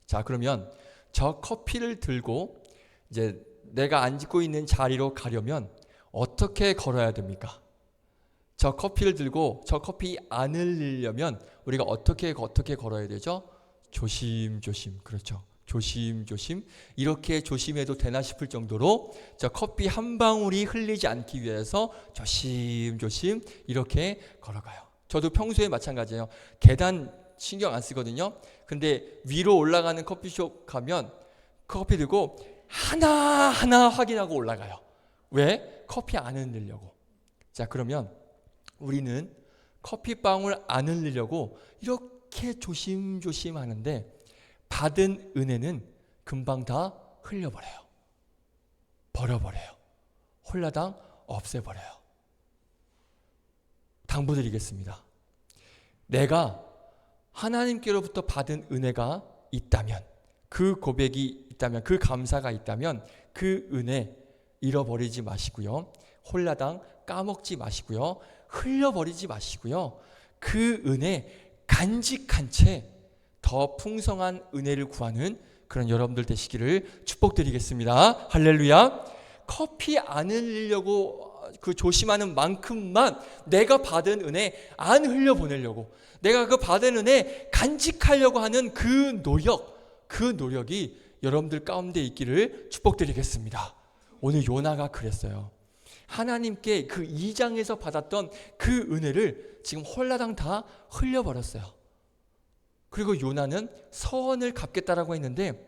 자, 그러면 저 커피를 들고 이제 내가 앉고 있는 자리로 가려면 어떻게 걸어야 됩니까? 저 커피를 들고 저 커피 안 흘리려면 우리가 어떻게 걸어야 되죠? 조심조심. 그렇죠. 조심조심. 이렇게 조심해도 되나 싶을 정도로 저 커피 한 방울이 흘리지 않기 위해서 조심조심 이렇게 걸어가요. 저도 평소에 마찬가지예요. 계단 신경 안 쓰거든요. 근데 위로 올라가는 커피숍 가면 커피 들고 하나하나 확인하고 올라가요. 왜? 커피 안 흘리려고. 자, 그러면 우리는 커피방울 안 흘리려고 이렇게 조심조심 하는데 받은 은혜는 금방 다 흘려버려요. 버려버려요. 홀라당 없애버려요. 당부드리겠습니다. 내가 하나님께로부터 받은 은혜가 있다면, 그 고백이 있다면, 그 감사가 있다면 그 은혜 잃어버리지 마시고요. 홀라당 까먹지 마시고요. 흘려버리지 마시고요. 그 은혜 간직한 채 더 풍성한 은혜를 구하는 그런 여러분들 되시기를 축복드리겠습니다. 할렐루야. 커피 안 흘리려고 그 조심하는 만큼만 내가 받은 은혜 안 흘려보내려고, 내가 그 받은 은혜 간직하려고 하는 그 노력이 여러분들 가운데 있기를 축복드리겠습니다. 오늘 요나가 그랬어요. 하나님께 그 2장에서 받았던 그 은혜를 지금 홀라당 다 흘려버렸어요. 그리고 요나는 서원을 갚겠다라고 했는데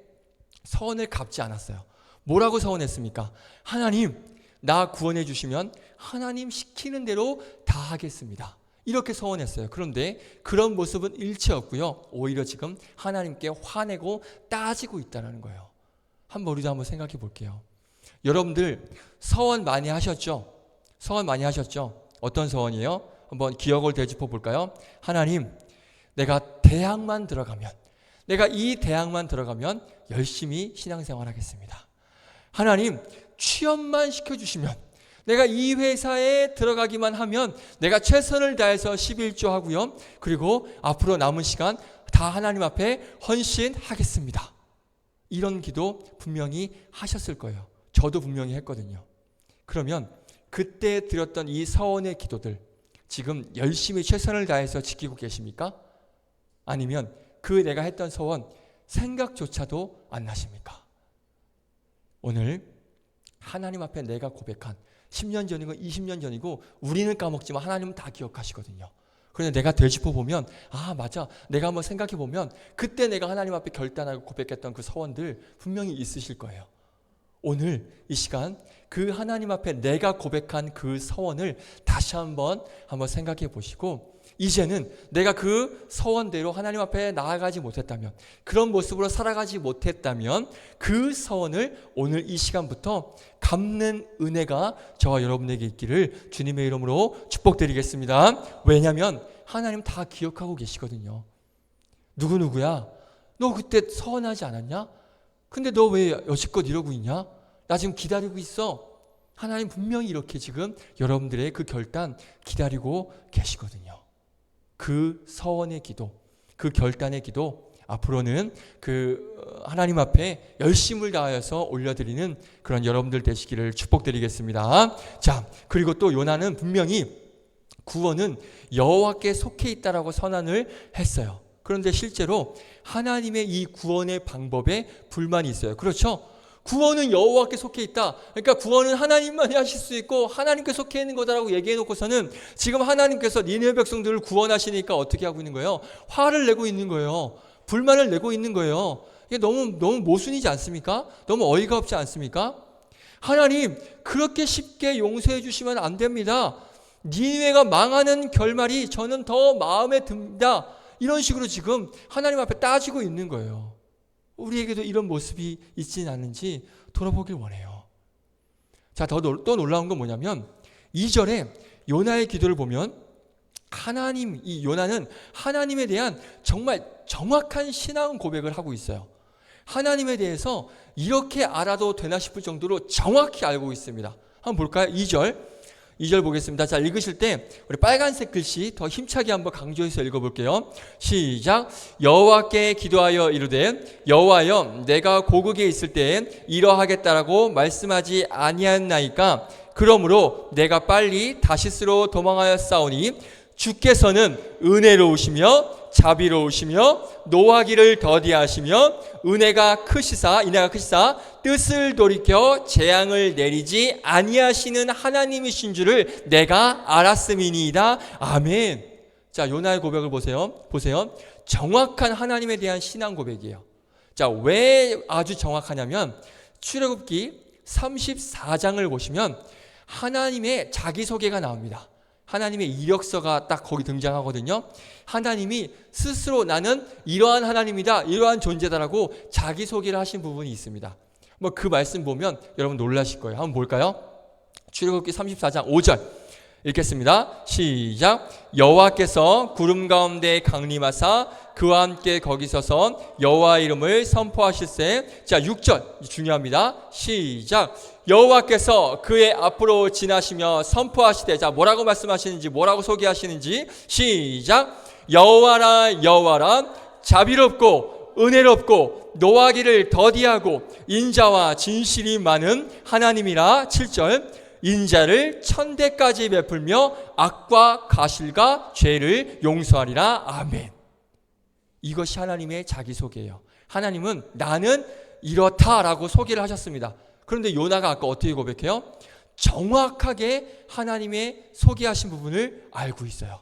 서원을 갚지 않았어요. 뭐라고 서원했습니까? 하나님, 나 구원해 주시면 하나님 시키는 대로 다 하겠습니다. 이렇게 서원했어요. 그런데 그런 모습은 일체 없고요. 오히려 지금 하나님께 화내고 따지고 있다는 거예요. 우리도 한번 생각해 볼게요. 여러분들 서원 많이 하셨죠? 서원 많이 하셨죠? 어떤 서원이에요? 한번 기억을 되짚어 볼까요? 하나님, 내가 대학만 들어가면, 내가 이 대학만 들어가면 열심히 신앙생활 하겠습니다. 하나님, 취업만 시켜주시면, 내가 이 회사에 들어가기만 하면 내가 최선을 다해서 11조 하고요. 그리고 앞으로 남은 시간 다 하나님 앞에 헌신하겠습니다. 이런 기도 분명히 하셨을 거예요. 저도 분명히 했거든요. 그러면 그때 드렸던 이 서원의 기도들 지금 열심히 최선을 다해서 지키고 계십니까? 아니면 그 내가 했던 서원 생각조차도 안 나십니까? 오늘 하나님 앞에 내가 고백한 10년 전이고 20년 전이고 우리는 까먹지만 하나님은 다 기억하시거든요. 그런데 내가 되짚어보면 맞아, 내가 한번 생각해보면 그때 내가 하나님 앞에 결단하고 고백했던 그 서원들 분명히 있으실 거예요. 오늘 이 시간 그 하나님 앞에 내가 고백한 그 서원을 다시 한번 생각해 보시고, 이제는 내가 그 서원대로 하나님 앞에 나아가지 못했다면, 그런 모습으로 살아가지 못했다면 그 서원을 오늘 이 시간부터 갚는 은혜가 저와 여러분에게 있기를 주님의 이름으로 축복드리겠습니다. 왜냐하면 하나님 다 기억하고 계시거든요. 누구누구야, 너 그때 서원하지 않았냐? 근데 너 왜 여지껏 이러고 있냐? 나 지금 기다리고 있어. 하나님 분명히 이렇게 지금 여러분들의 그 결단 기다리고 계시거든요. 그 서원의 기도, 그 결단의 기도, 앞으로는 그 하나님 앞에 열심을 다하여서 올려드리는 그런 여러분들 되시기를 축복드리겠습니다. 자, 그리고 또 요나는 분명히 구원은 여호와께 속해 있다라고 선언을 했어요. 그런데 실제로 하나님의 이 구원의 방법에 불만이 있어요. 그렇죠? 구원은 여호와께 속해 있다. 그러니까 구원은 하나님만이 하실 수 있고 하나님께 속해 있는 거다라고 얘기해 놓고서는 지금 하나님께서 니느웨 백성들을 구원하시니까 어떻게 하고 있는 거예요? 화를 내고 있는 거예요. 불만을 내고 있는 거예요. 이게 너무 모순이지 않습니까? 너무 어이가 없지 않습니까? 하나님, 그렇게 쉽게 용서해 주시면 안 됩니다. 니느웨가 망하는 결말이 저는 더 마음에 듭니다. 이런 식으로 지금 하나님 앞에 따지고 있는 거예요. 우리에게도 이런 모습이 있지는 않은지 돌아보길 원해요. 자, 또 놀라운 건 뭐냐면 2절에 요나의 기도를 보면 이 요나는 하나님에 대한 정말 정확한 신앙 고백을 하고 있어요. 하나님에 대해서 이렇게 알아도 되나 싶을 정도로 정확히 알고 있습니다. 한번 볼까요? 2절 보겠습니다. 자, 읽으실 때 우리 빨간색 글씨 더 힘차게 한번 강조해서 읽어볼게요. 시작. 여호와께 기도하여 이르되 여호와여, 내가 고국에 있을 때에 이러하겠다라고 말씀하지 아니하였나이까? 그러므로 내가 빨리 다시스로 도망하였사오니 주께서는 은혜로우시며 자비로우시며 노하기를 더디하시며 인애가 크시사 뜻을 돌이켜 재앙을 내리지 아니하시는 하나님이신 줄을 내가 알았음이니이다. 아멘. 자, 요나의 고백을 보세요. 정확한 하나님에 대한 신앙 고백이에요. 자, 왜 아주 정확하냐면 출애굽기 34장을 보시면 하나님의 자기소개가 나옵니다. 하나님의 이력서가 딱 거기 등장하거든요. 하나님이 스스로 나는 이러한 하나님이다, 이러한 존재다라고 자기소개를 하신 부분이 있습니다. 그 말씀 보면 여러분 놀라실 거예요. 한번 볼까요? 출애굽기 34장 5절 읽겠습니다. 시작. 여호와께서 구름 가운데 강림하사 그와 함께 거기 서서 여호와 이름을 선포하실세. 자, 6절 중요합니다. 시작. 여호와께서 그의 앞으로 지나시며 선포하시되. 자, 뭐라고 말씀하시는지, 뭐라고 소개하시는지. 시작. 여호와라 여호와라, 자비롭고 은혜롭고 노하기를 더디하고 인자와 진실이 많은 하나님이라. 7절. 인자를 천대까지 베풀며 악과 가실과 죄를 용서하리라. 아멘. 이것이 하나님의 자기소개예요. 하나님은 나는 이렇다라고 소개를 하셨습니다. 그런데 요나가 아까 어떻게 고백해요? 정확하게 하나님의 소개하신 부분을 알고 있어요.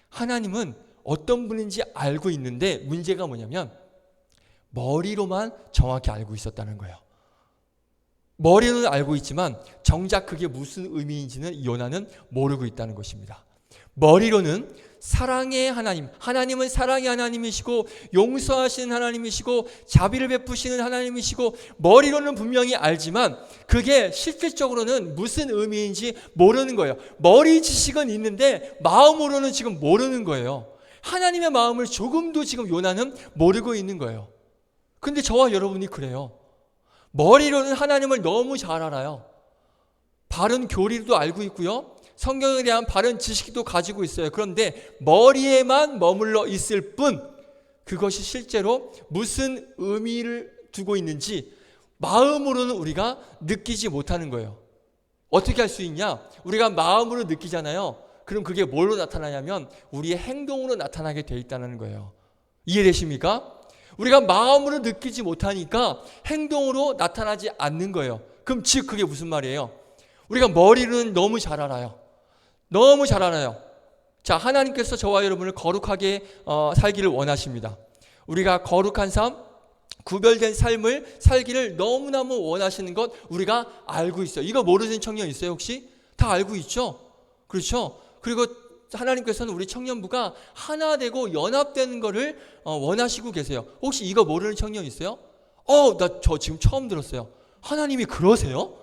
하나님은 어떤 분인지 알고 있는데 문제가 뭐냐면 머리로만 정확히 알고 있었다는 거예요. 머리로는 알고 있지만 정작 그게 무슨 의미인지는 요나는 모르고 있다는 것입니다. 머리로는 사랑의 하나님, 하나님은 사랑의 하나님이시고 용서하시는 하나님이시고 자비를 베푸시는 하나님이시고 머리로는 분명히 알지만 그게 실질적으로는 무슨 의미인지 모르는 거예요. 머리 지식은 있는데 마음으로는 지금 모르는 거예요. 하나님의 마음을 조금도 지금 요나는 모르고 있는 거예요. 근데 저와 여러분이 그래요. 머리로는 하나님을 너무 잘 알아요. 바른 교리도 알고 있고요. 성경에 대한 바른 지식도 가지고 있어요. 그런데 머리에만 머물러 있을 뿐 그것이 실제로 무슨 의미를 두고 있는지 마음으로는 우리가 느끼지 못하는 거예요. 어떻게 할 수 있냐? 우리가 마음으로 느끼잖아요. 그럼 그게 뭘로 나타나냐면 우리의 행동으로 나타나게 돼 있다는 거예요. 이해되십니까? 우리가 마음으로 느끼지 못하니까 행동으로 나타나지 않는 거예요. 그럼 즉 그게 무슨 말이에요? 우리가 머리는 너무 잘 알아요. 너무 잘 알아요. 자, 하나님께서 저와 여러분을 거룩하게 살기를 원하십니다. 우리가 거룩한 삶, 구별된 삶을 살기를 너무너무 원하시는 것 우리가 알고 있어요. 이거 모르는 청년 있어요 혹시? 다 알고 있죠? 그렇죠? 그리고 하나님께서는 우리 청년부가 하나 되고 연합되는 것을 원하시고 계세요. 혹시 이거 모르는 청년 있어요? 나 저 지금 처음 들었어요. 하나님이 그러세요?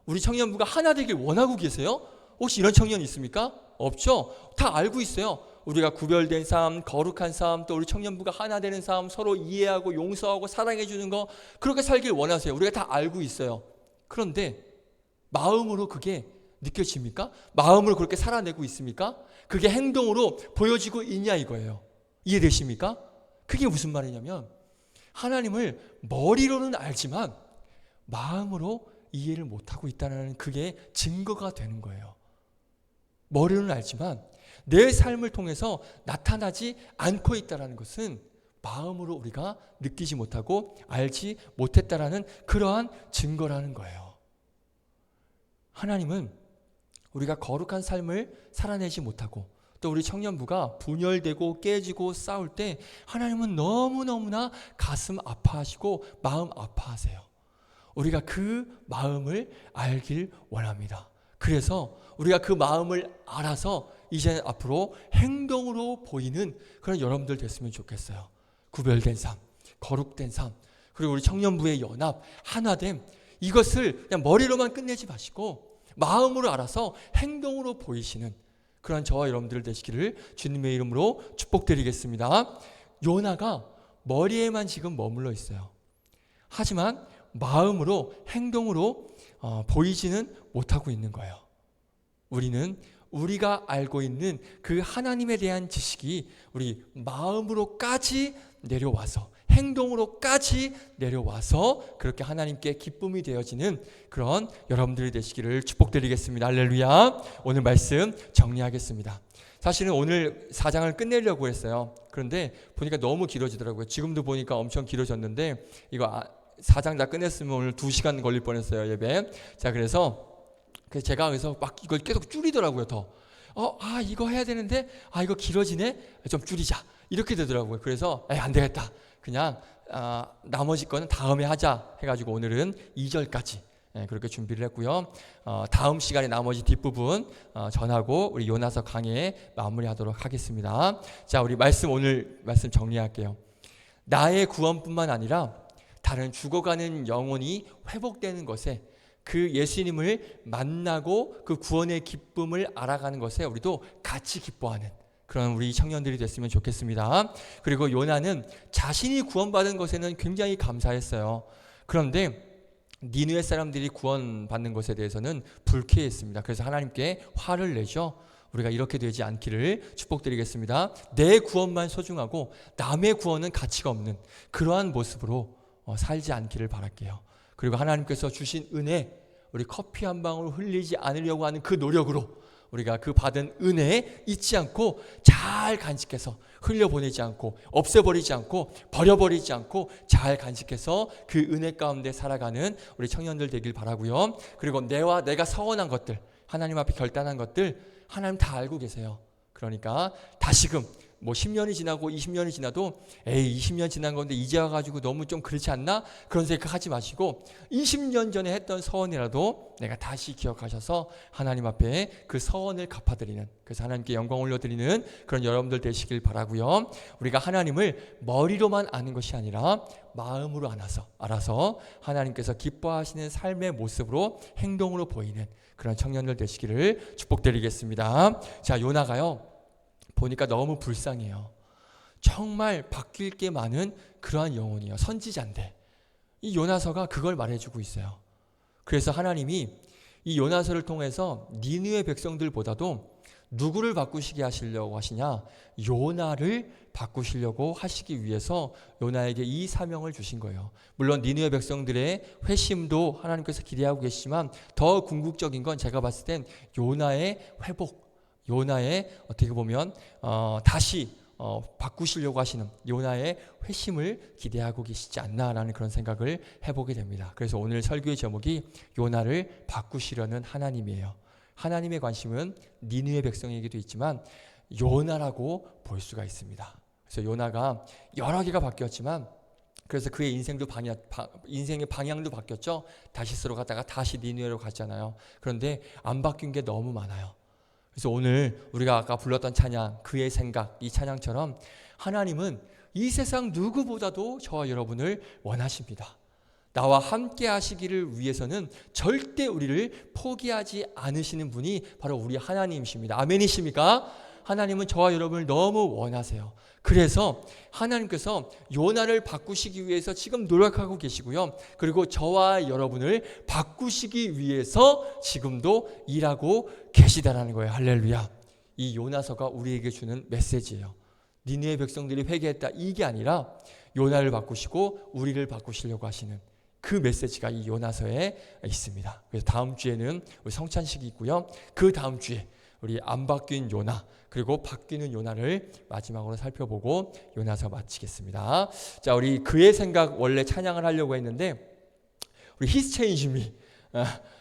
우리 청년부가 하나 되길 원하고 계세요? 혹시 이런 청년 있습니까? 없죠? 다 알고 있어요. 우리가 구별된 삶, 거룩한 삶, 또 우리 청년부가 하나 되는 삶, 서로 이해하고 용서하고 사랑해 주는 거 그렇게 살길 원하세요. 우리가 다 알고 있어요. 그런데 마음으로 그게 느껴집니까? 마음으로 그렇게 살아내고 있습니까? 그게 행동으로 보여지고 있냐 이거예요. 이해되십니까? 그게 무슨 말이냐면 하나님을 머리로는 알지만 마음으로 이해를 못하고 있다는 그게 증거가 되는 거예요. 머리로는 알지만 내 삶을 통해서 나타나지 않고 있다는 것은 마음으로 우리가 느끼지 못하고 알지 못했다라는 그러한 증거라는 거예요. 하나님은 우리가 거룩한 삶을 살아내지 못하고 또 우리 청년부가 분열되고 깨지고 싸울 때 하나님은 너무너무나 가슴 아파하시고 마음 아파하세요. 우리가 그 마음을 알길 원합니다. 그래서 우리가 그 마음을 알아서 이제는 앞으로 행동으로 보이는 그런 여러분들 됐으면 좋겠어요. 구별된 삶, 거룩된 삶, 그리고 우리 청년부의 연합, 하나됨 이것을 그냥 머리로만 끝내지 마시고 마음으로 알아서 행동으로 보이시는 그런 저와 여러분들 되시기를 주님의 이름으로 축복드리겠습니다. 요나가 머리에만 지금 머물러 있어요. 하지만 마음으로 행동으로 보이지는 못하고 있는 거예요. 우리는 우리가 알고 있는 그 하나님에 대한 지식이 우리 마음으로까지 내려와서 행동으로까지 내려와서 그렇게 하나님께 기쁨이 되어지는 그런 여러분들이 되시기를 축복드리겠습니다. 할렐루야. 오늘 말씀 정리하겠습니다. 사실은 오늘 4장을 끝내려고 했어요. 그런데 보니까 너무 길어지더라고요. 지금도 보니까 엄청 길어졌는데 이거 4장 다 끝냈으면 오늘 2시간 걸릴 뻔했어요, 예배. 자, 그래서 제가 그래서 막 이걸 계속 줄이더라고요, 더. 이거 해야 되는데, 이거 길어지네? 좀 줄이자. 이렇게 되더라고요. 그래서, 안 되겠다. 그냥, 나머지 거는 다음에 하자. 해가지고 오늘은 2절까지. 그렇게 준비를 했고요. 다음 시간에 나머지 뒷부분 전하고 우리 요나서 강해 마무리하도록 하겠습니다. 자, 우리 오늘 말씀 정리할게요. 나의 구원뿐만 아니라 다른 죽어가는 영혼이 회복되는 것에 그 예수님을 만나고 그 구원의 기쁨을 알아가는 것에 우리도 같이 기뻐하는 그런 우리 청년들이 됐으면 좋겠습니다. 그리고 요나는 자신이 구원받은 것에는 굉장히 감사했어요. 그런데 니느웨 사람들이 구원받는 것에 대해서는 불쾌했습니다. 그래서 하나님께 화를 내죠. 우리가 이렇게 되지 않기를 축복드리겠습니다. 내 구원만 소중하고 남의 구원은 가치가 없는 그러한 모습으로 살지 않기를 바랄게요. 그리고 하나님께서 주신 은혜, 우리 커피 한 방울 흘리지 않으려고 하는 그 노력으로 우리가 그 받은 은혜에 잊지 않고 잘 간직해서 흘려보내지 않고 없애버리지 않고 버려버리지 않고 잘 간직해서 그 은혜 가운데 살아가는 우리 청년들 되길 바라고요. 그리고 내가 서원한 것들, 하나님 앞에 결단한 것들 하나님 다 알고 계세요. 그러니까 다시금 뭐 10년이 지나고 20년이 지나도 에이 20년 지난 건데 이제 와가지고 너무 좀 그렇지 않나? 그런 생각하지 마시고 20년 전에 했던 서원이라도 내가 다시 기억하셔서 하나님 앞에 그 서원을 갚아드리는, 그래서 하나님께 영광 올려드리는 그런 여러분들 되시길 바라고요. 우리가 하나님을 머리로만 아는 것이 아니라 마음으로 알아서 하나님께서 기뻐하시는 삶의 모습으로 행동으로 보이는 그런 청년들 되시기를 축복드리겠습니다. 자, 요나가요 보니까 너무 불쌍해요. 정말 바뀔 게 많은 그러한 영혼이요, 선지자인데 이 요나서가 그걸 말해주고 있어요. 그래서 하나님이 이 요나서를 통해서 니느웨 백성들보다도 누구를 바꾸시게 하시려고 하시냐? 요나를 바꾸시려고 하시기 위해서 요나에게 이 사명을 주신 거예요. 물론 니느웨 백성들의 회심도 하나님께서 기대하고 계시지만 더 궁극적인 건 제가 봤을 땐 요나의 회복, 요나의 어떻게 보면 다시 바꾸시려고 하시는 요나의 회심을 기대하고 계시지 않나라는 그런 생각을 해보게 됩니다. 그래서 오늘 설교의 제목이 요나를 바꾸시려는 하나님이에요. 하나님의 관심은 니느웨 백성에게도 있지만 요나라고 볼 수가 있습니다. 그래서 요나가 여러 개가 바뀌었지만 그래서 그의 인생의 방향도 바뀌었죠. 다시스로 갔다가 다시 니느웨로 갔잖아요. 그런데 안 바뀐 게 너무 많아요. 그래서 오늘 우리가 아까 불렀던 찬양, 그의 생각, 이 찬양처럼 하나님은 이 세상 누구보다도 저와 여러분을 원하십니다. 나와 함께 하시기를 위해서는 절대 우리를 포기하지 않으시는 분이 바로 우리 하나님이십니다. 아멘이십니까? 하나님은 저와 여러분을 너무 원하세요. 그래서 하나님께서 요나를 바꾸시기 위해서 지금 노력하고 계시고요. 그리고 저와 여러분을 바꾸시기 위해서 지금도 일하고 계시다라는 거예요. 할렐루야. 이 요나서가 우리에게 주는 메시지예요. 니느웨 백성들이 회개했다, 이게 아니라 요나를 바꾸시고 우리를 바꾸시려고 하시는 그 메시지가 이 요나서에 있습니다. 그래서 다음 주에는 우리 성찬식이 있고요. 그 다음 주에 우리 안 바뀐 요나, 그리고 바뀌는 요나를 마지막으로 살펴보고 요나서 마치겠습니다. 자, 우리 그의 생각 원래 찬양을 하려고 했는데 우리 His Change Me,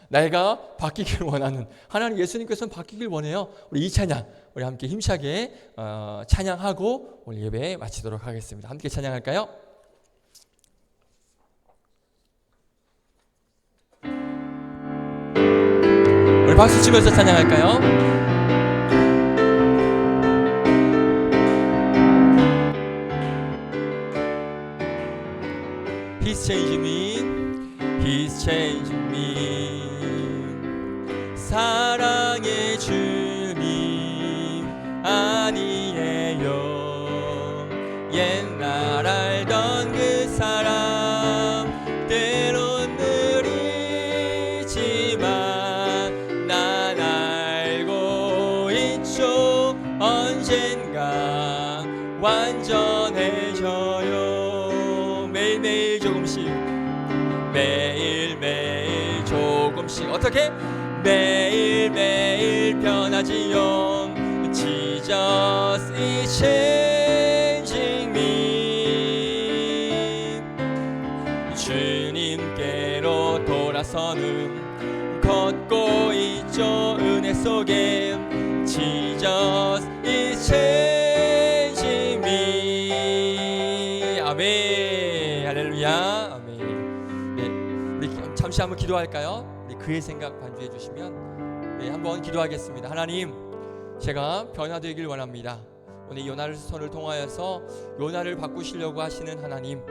내가 바뀌길 원하는 하나님, 예수님께서는 바뀌길 원해요. 우리 이 찬양 우리 함께 힘차게 찬양하고 오늘 예배 마치도록 하겠습니다. 함께 찬양할까요? 우리 박수 치면서 찬양할까요? He's changing me, He's changing me. 사랑의 주님 아니에요. 옛날 알던 그 사람 때론 느리지만 난 알고 있죠. 언젠가 완전해져요. 매일매일 조금씩, 매일매일 조금씩. 어떻게? 매일매일 변하지요. Jesus is changing me. 주님께로 돌아서는 걷고 있죠. 은혜 속에 Jesus is changing me. 아멘. 할렐루야. 아멘. 네, 우리 잠시 한번 기도할까요? 우리 그의 생각 반주해 주시면 네, 한번 기도하겠습니다. 하나님, 제가 변화되길 원합니다. 오늘 요나서를 통하여서 요나를 바꾸시려고 하시는 하나님,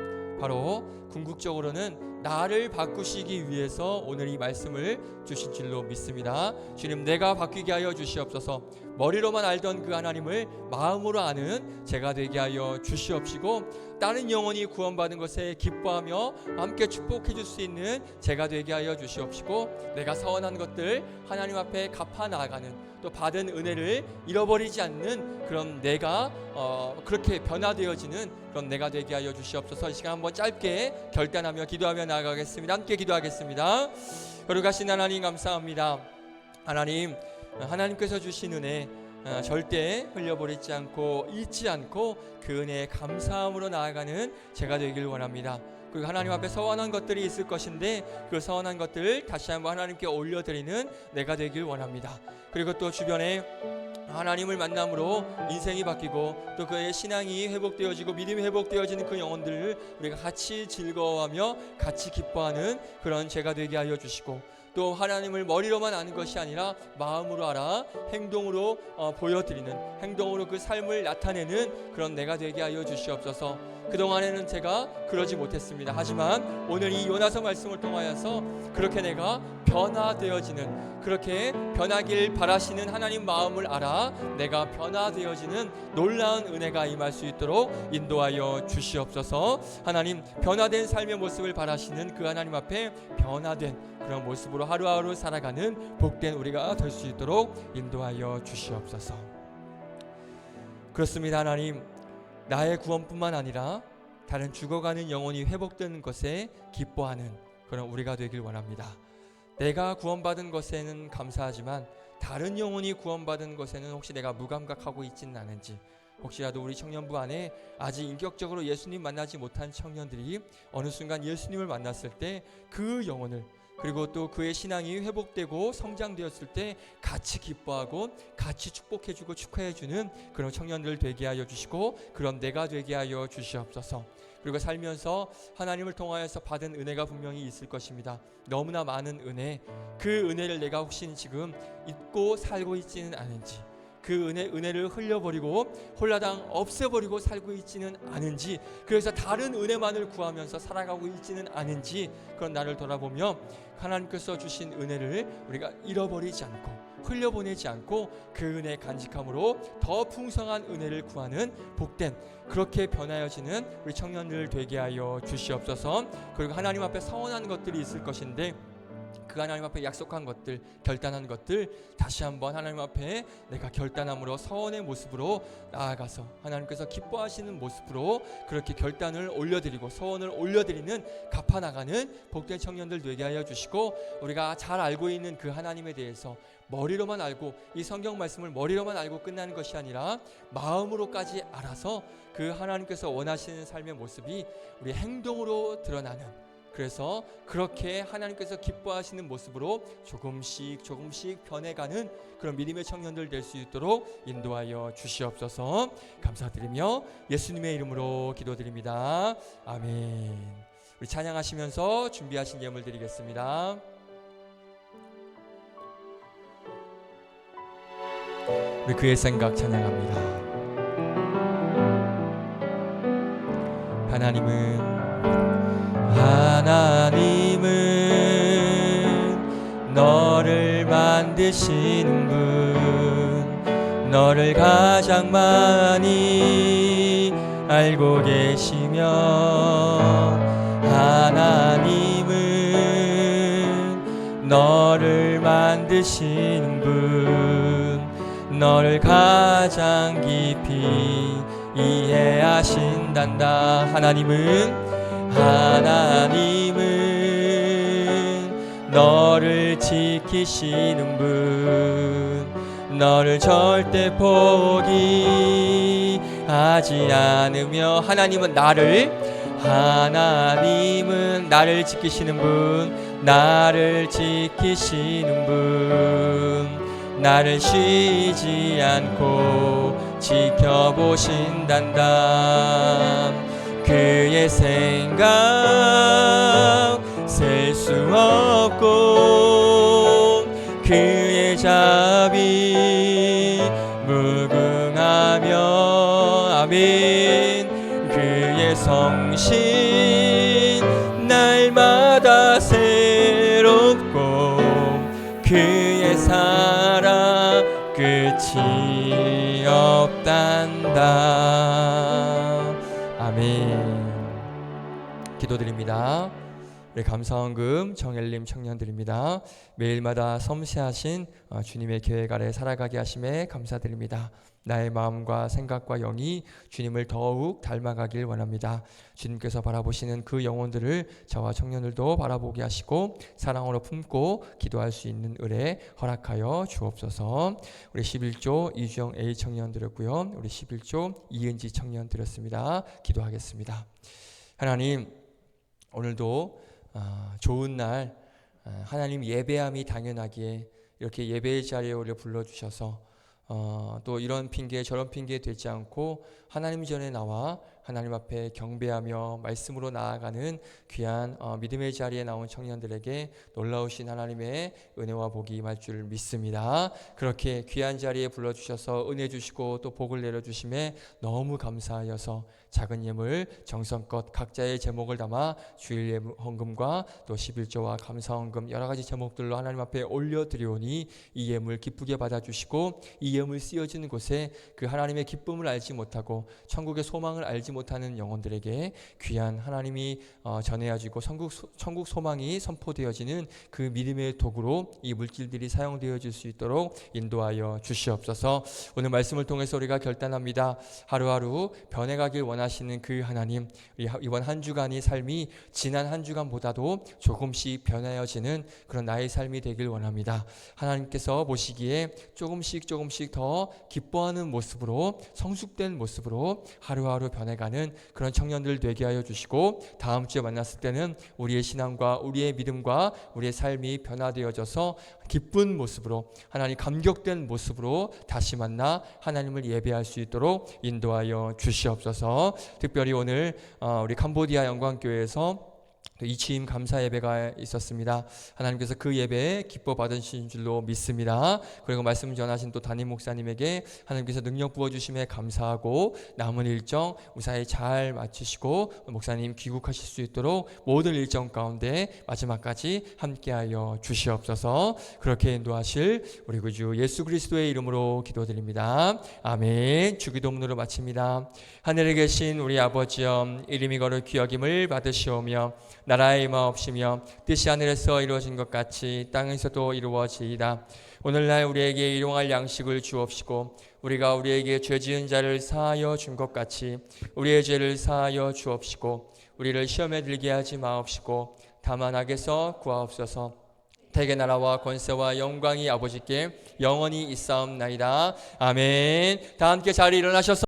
바로 궁극적으로는 나를 바꾸시기 위해서 오늘 이 말씀을 주신 줄로 믿습니다. 주님, 내가 바뀌게 하여 주시옵소서. 머리로만 알던 그 하나님을 마음으로 아는 제가 되게 하여 주시옵시고, 다른 영혼이 구원받은 것에 기뻐하며 함께 축복해 줄 수 있는 제가 되게 하여 주시옵시고, 내가 서원한 것들 하나님 앞에 갚아 나아가는, 또 받은 은혜를 잃어버리지 않는 그런 내가 그렇게 변화되어지는 그런 내가 되게 하여 주시옵소서. 이 시간 한번 짧게 결단하며 기도하며 나아가겠습니다. 함께 기도하겠습니다. 거룩하신 하나님, 감사합니다. 하나님, 하나님께서 주신 은혜 절대 흘려버리지 않고 잊지 않고 그 은혜에 감사함으로 나아가는 제가 되길 원합니다. 그리고 하나님 앞에 서원한 것들이 있을 것인데 그 서원한 것들을 다시 한번 하나님께 올려드리는 내가 되길 원합니다. 그리고 또 주변에 하나님을 만남으로 인생이 바뀌고 또 그의 신앙이 회복되어지고 믿음이 회복되어지는 그 영혼들을 우리가 같이 즐거워하며 같이 기뻐하는 그런 제가 되게 하여 주시고, 또 하나님을 머리로만 아는 것이 아니라 마음으로 알아 행동으로 보여드리는, 행동으로 그 삶을 나타내는 그런 내가 되게 하여 주시옵소서. 그동안에는 제가 그러지 못했습니다. 하지만 오늘 이 요나서 말씀을 통하여서 그렇게 내가 변화되어지는, 그렇게 변하길 바라시는 하나님 마음을 알아 내가 변화되어지는 놀라운 은혜가 임할 수 있도록 인도하여 주시옵소서. 하나님, 변화된 삶의 모습을 바라시는 그 하나님 앞에 변화된 그런 모습으로 하루하루 살아가는 복된 우리가 될 수 있도록 인도하여 주시옵소서. 그렇습니다. 하나님, 나의 구원뿐만 아니라 다른 죽어가는 영혼이 회복되는 것에 기뻐하는 그런 우리가 되길 원합니다. 내가 구원받은 것에는 감사하지만 다른 영혼이 구원받은 것에는 혹시 내가 무감각하고 있지는 않은지, 혹시라도 우리 청년부 안에 아직 인격적으로 예수님 만나지 못한 청년들이 어느 순간 예수님을 만났을 때 그 영혼을, 그리고 또 그의 신앙이 회복되고 성장되었을 때 같이 기뻐하고 같이 축복해주고 축하해주는 그런 청년들 되게 하여 주시고, 그런 내가 되게 하여 주시옵소서. 그리고 살면서 하나님을 통하여서 받은 은혜가 분명히 있을 것입니다. 너무나 많은 은혜, 그 은혜를 내가 혹시 지금 잊고 살고 있지는 않은지, 그 은혜를 흘려버리고 홀라당 없애버리고 살고 있지는 않은지, 그래서 다른 은혜만을 구하면서 살아가고 있지는 않은지, 그런 나를 돌아보며 하나님께서 주신 은혜를 우리가 잃어버리지 않고 흘려보내지 않고 그 은혜 간직함으로 더 풍성한 은혜를 구하는 복된, 그렇게 변하여지는 우리 청년들 되게 하여 주시옵소서. 그리고 하나님 앞에 서원한 것들이 있을 것인데 그 하나님 앞에 약속한 것들, 결단한 것들 다시 한번 하나님 앞에 내가 결단함으로 서원의 모습으로 나아가서 하나님께서 기뻐하시는 모습으로 그렇게 결단을 올려드리고 서원을 올려드리는 갚아나가는 복된 청년들 되게 하여 주시고, 우리가 잘 알고 있는 그 하나님에 대해서 머리로만 알고, 이 성경 말씀을 머리로만 알고 끝나는 것이 아니라 마음으로까지 알아서 그 하나님께서 원하시는 삶의 모습이 우리 행동으로 드러나는, 그래서 그렇게 하나님께서 기뻐하시는 모습으로 조금씩 변해가는 그런 믿음의 청년들 될 수 있도록 인도하여 주시옵소서. 감사드리며 예수님의 이름으로 기도드립니다. 아멘. 우리 찬양하시면서 준비하신 예물 드리겠습니다. 우리 그의 생각 찬양합니다. 하나님은 너를 만드시는 분, 너를 가장 많이 알고 계시며, 하나님은 너를 만드시는 분, 너를 가장 깊이 이해하신단다. 하나님은 너를 지키시는 분, 너를 절대 포기하지 않으며, 하나님은 나를 지키시는 분, 나를 지키시는 분, 나를 쉬지 않고 지켜보신단다. 그의 생각 셀 수 없고 그의 자비 무궁하며, 아멘. 그의 성신 날마다 새롭고 그의 사랑 끝이 없단다. 아멘. 기도드립니다. 우리 감사원금 정엘림 청년들입니다. 매일마다 섬세하신 주님의 계획 아래 살아가게 하심에 감사드립니다. 나의 마음과 생각과 영이 주님을 더욱 닮아가길 원합니다. 주님께서 바라보시는 그 영혼들을 저와 청년들도 바라보게 하시고 사랑으로 품고 기도할 수 있는 은혜 허락하여 주옵소서. 우리 11조 이주영 A 청년 드렸고요. 우리 11조 이은지 청년 드렸습니다. 기도하겠습니다. 하나님, 오늘도 좋은 날 하나님 예배함이 당연하기에 이렇게 예배의 자리에 우리를 불러주셔서 또 이런 핑계 저런 핑계 되지 않고 하나님 전에 나와 하나님 앞에 경배하며 말씀으로 나아가는 귀한 믿음의 자리에 나온 청년들에게 놀라우신 하나님의 은혜와 복이 임할 줄 믿습니다. 그렇게 귀한 자리에 불러주셔서 은혜 주시고 또 복을 내려주심에 너무 감사하여서 작은 예물 정성껏 각자의 제목을 담아 주일 헌금과 또 11조와 감사헌금 여러 가지 제목들로 하나님 앞에 올려드리오니 이 예물 기쁘게 받아주시고 이 예물 쓰여지는 곳에 그 하나님의 기쁨을 알지 못하고 천국의 소망을 알지 못하는 영혼들에게 귀한 하나님이 전해야지고 천국 소망이 선포되어지는 그 믿음의 도구로 이 물질들이 사용되어질 수 있도록 인도하여 주시옵소서. 오늘 말씀을 통해서 우리가 결단합니다. 하루하루 변해가길 원하시는 그 하나님, 이번 한 주간의 삶이 지난 한 주간보다도 조금씩 변하여지는 그런 나의 삶이 되길 원합니다. 하나님께서 보시기에 조금씩 더 기뻐하는 모습으로 성숙된 모습으로 하루하루 변해가는 그런 청년들 되게 하여 주시고 다음 주에 만났을 때는 우리의 신앙과 우리의 믿음과 우리의 삶이 변화되어져서 기쁜 모습으로 하나님 감격된 모습으로 다시 만나 하나님을 예배할 수 있도록 인도하여 주시옵소서. 특별히 오늘 우리 캄보디아 영광교회에서 이치임 감사 예배가 있었습니다. 하나님께서 그 예배에 기뻐 받으신 줄로 믿습니다. 그리고 말씀 전하신 또 담임 목사님에게 하나님께서 능력 부어주심에 감사하고 남은 일정 무사히 잘 마치시고 목사님 귀국하실 수 있도록 모든 일정 가운데 마지막까지 함께하여 주시옵소서. 그렇게 인도하실 우리 구주 예수 그리스도의 이름으로 기도드립니다. 아멘. 주기도문으로 마칩니다. 하늘에 계신 우리 아버지여, 이름이 거룩 귀여김을 받으시오며 나라의 임하옵시며 뜻이 하늘에서 이루어진 것 같이 땅에서도 이루어지이다. 오늘날 우리에게 일용할 양식을 주옵시고 우리가 우리에게 죄 지은 자를 사하여 준 것 같이 우리의 죄를 사하여 주옵시고 우리를 시험에 들게 하지 마옵시고 다만 악에서 구하옵소서. 대개 나라와 권세와 영광이 아버지께 영원히 있사옵나이다. 아멘. 다 함께 자리에 일어나셔서